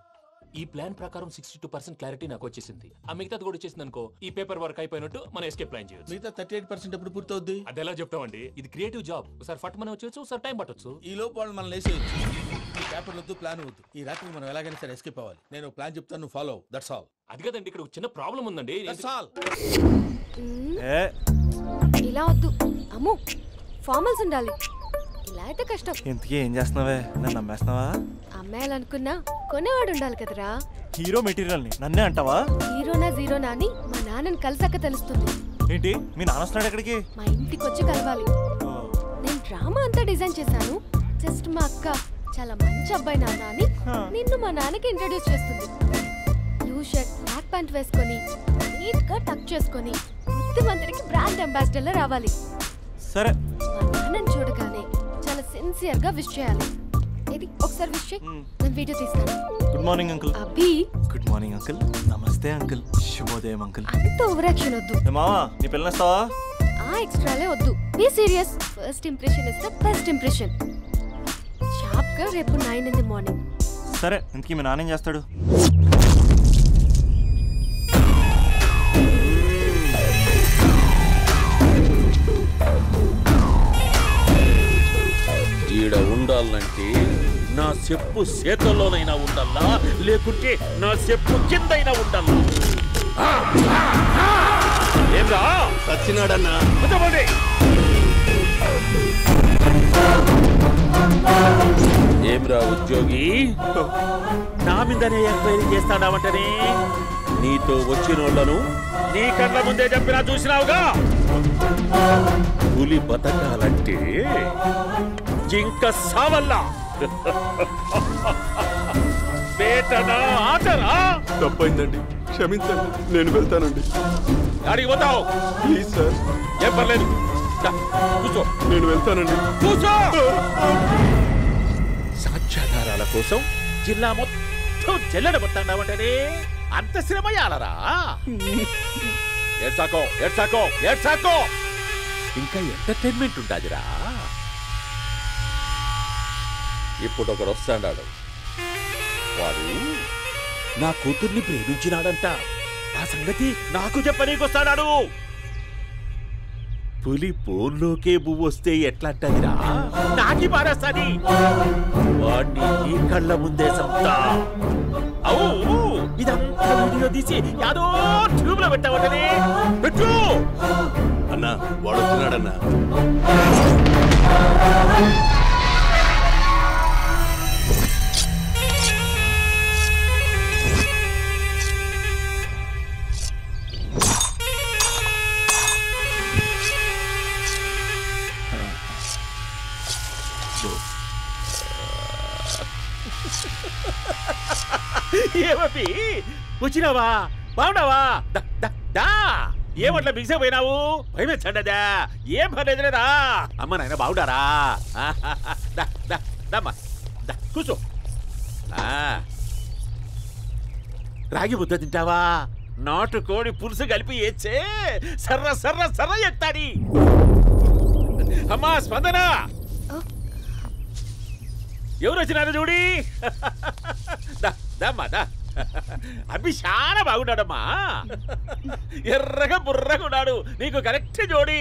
ఈ ప్లాన్ ప్రకారం 62% క్లారిటీ నాకు వచ్చేసింది. ఆ మిగతాది కూడా వచ్చేసింది అనుకో, ఈ పేపర్ వర్క్ అయిపోయినట్టు మనం ఎస్కేప్ ప్లాన్ చేయొచ్చు. మిగతా 38% ఎప్పుడు పూర్తవుద్ది? అది ఎలా చెప్తామండి? ఇది క్రియేటివ్ జాబ్. ఒకసారి ఫట్ మనం వచ్చేయచ్చు, ఒకసారి టైం పట్టొచ్చు. ఈ లోపు వాళ్ళు మనం లేసేయచ్చు. ఈ పేపర్ వద్దు, ప్లాన్ వద్దు. ఈ రాత్రికి మనం ఎలాగైనా సరే ఎస్కేప్ అవ్వాలి. నేను ప్లాన్ చెప్తాను, నువ్వు ఫాలో. That's all. అది కదండి, ఇక్కడ చిన్న ప్రాబ్లం ఉందండి. That's all. ఇలా వద్దు అమ్ము, ఫార్మల్స్ ఉండాలి. ఇలా అయితే కష్టం. ఇంతకీ ఏం చేస్తున్నావే? నన్ను నమ్మేస్తున్నావా? అమ్మాయాలనుకున్నా కొనేవాడు ఉండాలి కదరా. హీరో మెటీరియల్ ని నన్నే అంటావా? హీరోనా జీరోనా అని మా నాన్నని కలిసాక తెలుస్తుంది. ఏంటి మీ నాన్న వస్తున్నాడు ఎక్కడికి? మా ఇంటికి వచ్చి కలవాలి. నేను డ్రామా అంతా డిజైన్ చేశాను. జస్ట్ మా అక్క చాలా మంచి అబ్బాయి నాన్న అని నిన్ను మా నాన్నకి ఇంట్రడ్యూస్ చేస్తుంది. బ్లూ షర్ట్, బ్లాక్ ప్యాంట్ వేసుకొని నీట్ గా టక్ చేసుకొని బుద్ధిమంతుడికి బ్రాండ్ అంబాసిడర్ లా రావాలి. సరే. మా నాన్నని చూడగానే చాలా సిన్సియర్ గా విష్ చేయాలి. ఇది ఒకసారి విష్ చేయి, నేను వీడియో తీస్తాను. Good morning uncle. Abhi. Good morning uncle. నమస్తే అంకుల్. శుభోదయం అంకుల్. అంత ఓవర్ యాక్షన్ వద్దు. మావా, నీ పిల్లనిస్తావా? ఆ ఎక్స్ట్రాలే వద్దు. Be serious. First impression is the best impression. Sharp గా రేపు 9 in the morning. సరే, ఇంతకీ మీ నాన్న ఏం చేస్తాడు? ఈడ ఉండాలంటే నా చెప్పు చేతల్లోనైనా ఉండాలా, లేకుంటే నా చెప్పు కిందైనా ఉండాలా. ఏంరా సచ్చినాడన్నా ఏమ్రా ఉద్యోగి నా మీదనే ఎంక్వైరీ చేస్తాడావంటనే నీతో వచ్చిన వాళ్ళను నీ కళ్ళ ముందే చెప్పినా చూసినావుగా పులి బతకాలంటే జింక సావల్లా వేటనా ఆటరా తప్పైందండి క్షమించండి నేను వెళ్తానండి అడిగి పోతావు ప్లీజ్ సార్ ఏం పర్లేదు కూర్చో నేను వెళ్తానండి కూర్చో సాక్ష్యాధారాల కోసం జిల్లా మొత్తం జల్లెడబొత్తాడావంటనే అంత శ్రమయాలరా ఏడ్సాకో ఇంకా ఎంటర్టైన్మెంట్ ఉండాదిరా ఇప్పుడు ఒకడు వస్తాడాడు వాడు నా కూతుర్ని ప్రేమించినాడంట ఆ సంగతి నాకు చెప్పనీకొస్తాడాడు పులి బోన్లోకే పువ్వు వస్తే ఎట్లాంటదిరా నాకి పారేస్తాది వాడిని నీ కళ్ళ ముందే సంతా అవు ఇదంతా వీడియో తీసి యాదో ట్యూబ్ లో పెట్టావటనే పెట్టు అన్నా వాడు వస్తున్నాడన్నా ఏమీ వచ్చినావా బాగున్నావా ఏమట్లా బిగిసే పోయినావు భయమేచ్చండదా ఏం పర్లేదులేదా అమ్మ నాయన బాగుండారా కూర్చో రాగి ముద్ద తింటావా నాటుకోడి పులుసు కలిపి ఏచ్చే సర్ర సర్ర సర్ర ఎత్తాడి అమ్మా స్పందన ఎవరు వచ్చినారు చూడి దమ్మా అభి చాలా బాగున్నాడమ్మా ఎర్రగా బుర్రగా ఉన్నాడు నీకు కరెక్ట్ జోడి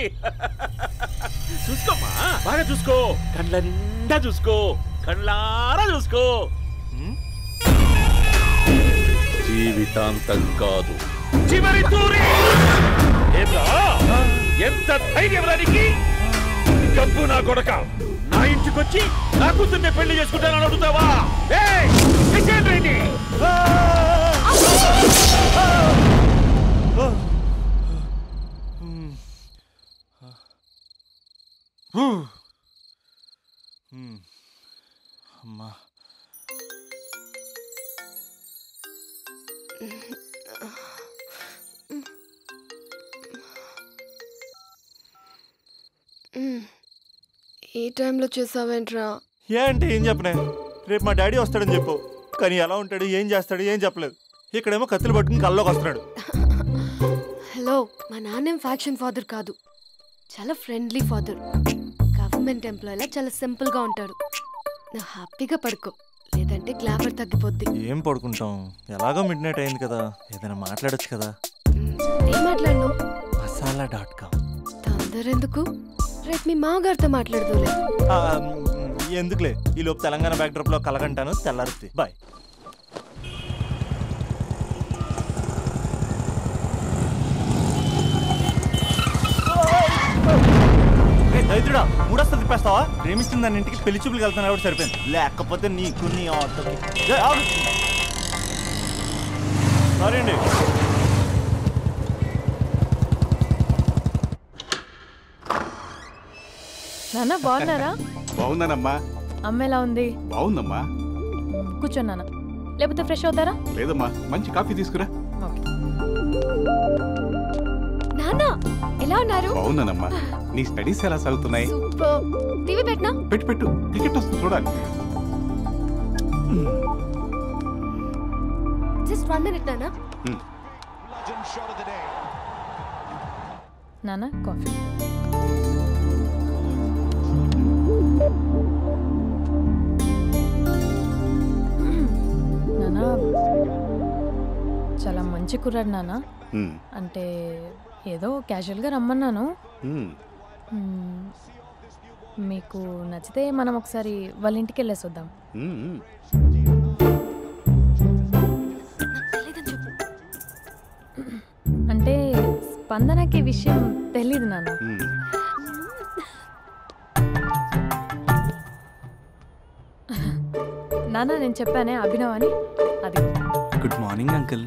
చూసుకోమ్మా బాగా చూసుకో కళ్ళ నిండా చూసుకో కళ్ళారా చూసుకో జీవితాంతం కాదు చివరి తూరి ఎంత ధైర్యం రానికి డబ్బు నా కొడక నా ఇంటికొచ్చి నా కూతుర్ని పెళ్లి చేసుకుంటానని అడుగుతావా అమ్మా ఈ టైంలో చేసావేంట్రా? ఏంటి ఏం చెప్పనే రేపు మా డాడీ వస్తాడని చెప్పు కానీ ఎలా ఉంటాడు ఏం చేస్తాడు ఏం చెప్పలేదు ఇక్కడేమో కత్తులు పట్టుకుని కల్లోకి వస్తున్నాడు. హలో మా నాన్నేం ఫ్యాక్షన్ ఫాదర్ కాదు, చాలా ఫ్రెండ్లీ ఫాదర్. గవర్నమెంట్ ఎంప్లాయీలా చాలా సింపుల్గా ఉంటాడు. నువ్వు హ్యాపీగా పడుకో, లేదంటే గ్లామర్ తగ్గిపోద్ది. ఏం పడుకుంటాం, ఎలాగో మిడ్ నైట్ అయింది కదా, ఏదైనా మాట్లాడొచ్చు కదా. ఏం మాట్లాడను? masala.com. తొందర ఎందుకు, రేపు మీ మామగారితో మాట్లాడదులే. ఎందుకులే, ఈ లోపు తెలంగాణ బ్యాక్డ్రాప్ లో కలగంటాను, తెల్లారుద్ది. బాయ్. దైత్రుడా, మూడొస్తా తిప్పేస్తావా? ప్రేమిస్తుంది దాని ఇంటికి పెళ్లి చూపులు వెళ్తాను కాబట్టి సరిపోయింది, లేకపోతే నీకు నీ ఆటోకి. సారీ అండి. నాన్న బాగున్నారా? బాగున్నానమ్మా. అమ్మ ఎలా ఉంది? బాగుందమ్మా. కూర్చోండి నాన్న, లేకపోతే ఫ్రెష్ అవుతారా? లేదమ్మా, మంచి కాఫీ తీసుకురా. నాన్న ఎలా ఉన్నారు? బాగున్నానమ్మా. నీ స్టడీస్ ఎలా సాగుతున్నాయి? టీవీ పెట్టినా? పెట్టు, క్రికెట్ వస్తుంది చూడాలి. జస్ట్ 1 minute నాన్న. నాన్న కాఫీ. నాన్న చాలా మంచి కుర్రాడు నాన్న. అంటే ఏదో క్యాజువల్గా రమ్మన్నాను. మీకు నచ్చితే మనం ఒకసారి వాళ్ళ ఇంటికి వెళ్ళేసి వద్దాం. స్పందనకి విషయం తెలీదు నాన్న. నాన్న నేను చెప్పానే అభినవ్ అని, అది. Good morning uncle.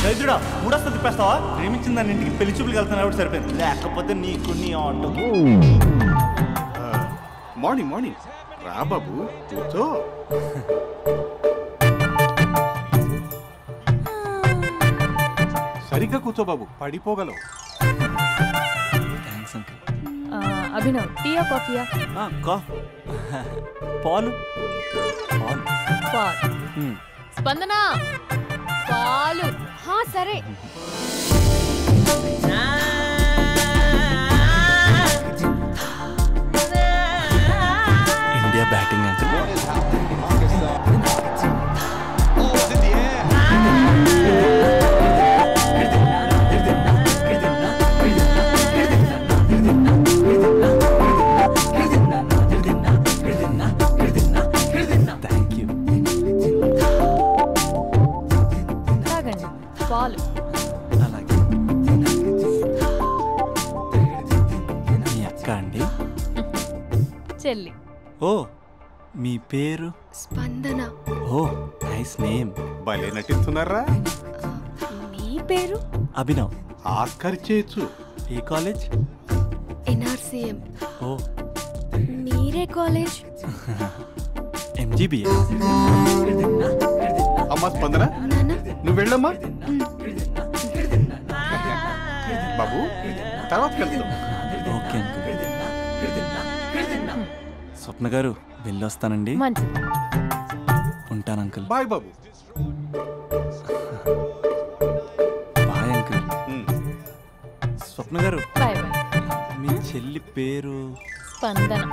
దరిద్రుడా మూడొస్తా తిప్పేస్తావా? ప్రేమించిన దాని ఇంటికి పెళ్లి చూపులు వెళ్తున్నా సరిపోయింది, లేకపోతే నీకు నీ ఆటోకి. మార్నింగ్ మార్నింగ్ రా బాబు, కూర్చో. సరిగ్గా కూర్చో బాబు, పడిపోగలవు. Thanks uncle. అభినవ్ టీయా కాఫీయా? పాలు. పాలు. స్పందన పాలు. సరే. India batting uncle. పాలు. అలాగే. మీ అక్క అండి? చెల్లి. ఓ మీ పేరు? స్పందన. ఓ నైస్ నేమ్. భలే నటిస్తున్నారా? మీ పేరు? అభినవ్. ఆస్కార్ చేయొచ్చు. ఏ కాలేజ్? ఎన్ఆర్సీఎం. ఓ మీరే కాలేజ్? ఎంజీబీఏ. అమ్మా స్పందన, నువ్వు వెళ్ళమ్మా. బాబు తర్వాత వెళ్తాం. Okay uncle. స్వప్న గారు వెళ్ళొస్తానండి. ఉంటాను అంకుల్. బాయ్ బాబు. Bye uncle. స్వప్న గారు బాయ్ బాయ్. మీ చెల్లి పేరు? స్పందన.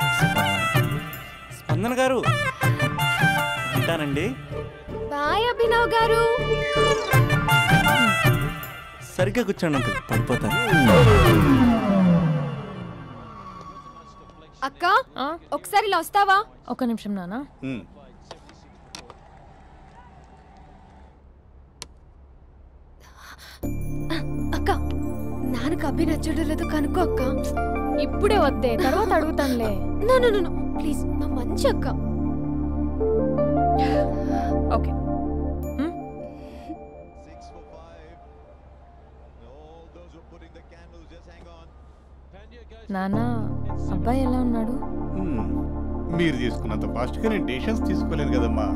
స్పందన గారు ఉంటానండి. బాయ్ అభినవ్ గారు. సరిగ్గా కూర్చోండి అంకుల్, పడిపోతాను. అక్క ఒకసారి ఇలా వస్తావా? ఒక నిమిషం నాన్న. అక్క నాన్నకు అభి నచ్చడం లేదో కనుక్కో అక్క. ఇప్పుడే వద్దే, తర్వాత అడుగుతానులే. నో ప్లీజ్, నా మంచి అక్క. ఓకే. నాన్న అబ్బాయి ఎలా ఉన్నాడు? మీరు తీసుకున్నంత ఫాస్ట్ గా నేను డెసిషన్స్ తీసుకోలేను కదమ్మా.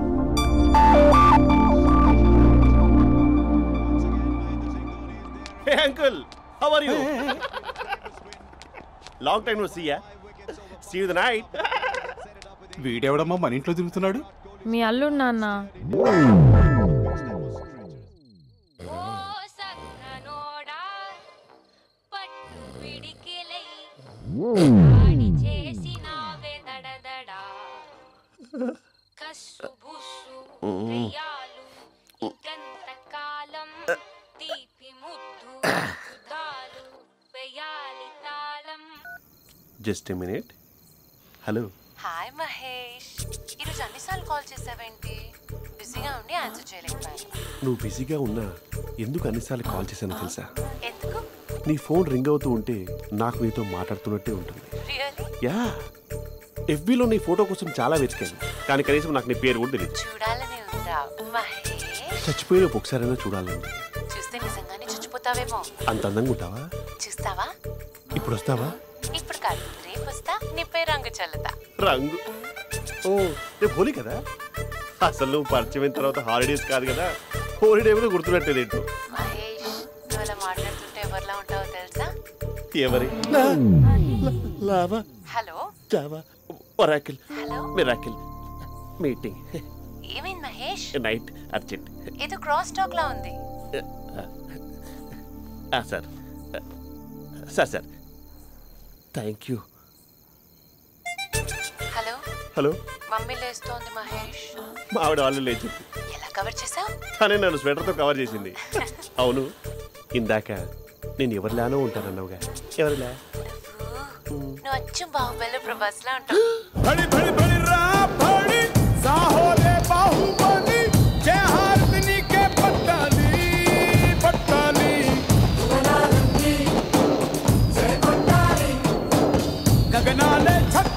Hey uncle, how are you? Long time no see ya. See you the night. వీడెవడమ్మా మన ఇంట్లో తిరుగుతున్నాడు? మీ అల్లుడు నాన్న. Just a minute. Hello. Hi Mahesh, ఈరోజు అన్నిసార్లు కాల్ చేసావేంటి? బిజీగా ఉండి ఆన్సర్ చేయలేకపోయాను. నువ్వు బిజీగా ఉన్నా ఎందుకు అన్నిసార్లు కాల్ చేశానో తెలుసా? ఎందుకు? నీ ఫోన్ రింగ్ అవుతూ ఉంటే నాకు నీతో మాట్లాడుతున్నట్టే ఉంటుంది. యా, ఎఫ్బీలో నీ ఫోటో కోసం చాలా వెతికాను, కానీ కనీసం నాకు నీ పేరు కూడా తెలియదు. చూడాలని ఉందా మహేష్? చచ్చిపోయిన ఒకసారైనా చూడాలండి. చూస్తే నిజంగానే చచ్చిపోతావేమో. అంత అందంగా ఉంటావా? చూస్తావా? ఇప్పుడు వస్తావా? ఇప్పుడు కాదు, రేపు వస్తా, నీపై రంగు చల్లుతా. రంగు? ఓ రేపు హోలీ కదా. అసలు నువ్వు పరిచయం అయిన తర్వాత హాలిడేస్ కాదు కదా, హోలిడే కూడా గుర్తుపెట్టేదేంటో. మహేష్, నువ్వు అలా మాట్లాడుతుంటే ఎవరిలా ఉంటావో తెలుసా? ఎవరి? Lava, hello, java, oracle, miracle, meeting. ఏమైంది మహేష్? Night urgent. ఏదో క్రాస్ టాక్ లా ఉంది. Sir sir sir thank you. Hello hello, mummy లేస్తోంది మహేష్. మా ఆవిడ వాళ్ళు లేచి ఎలా కవర్ చేసావు? కానీ నన్ను స్వెటర్తో కవర్ చేసింది. అవును, ఇందాక నేను ఎవరిలానో ఉంటానన్నావుగా, ఎవరిలా? నువ్వు అచ్చం బాహుబలి ప్రభాస్ లా ఉంటావు. భలే ఛత్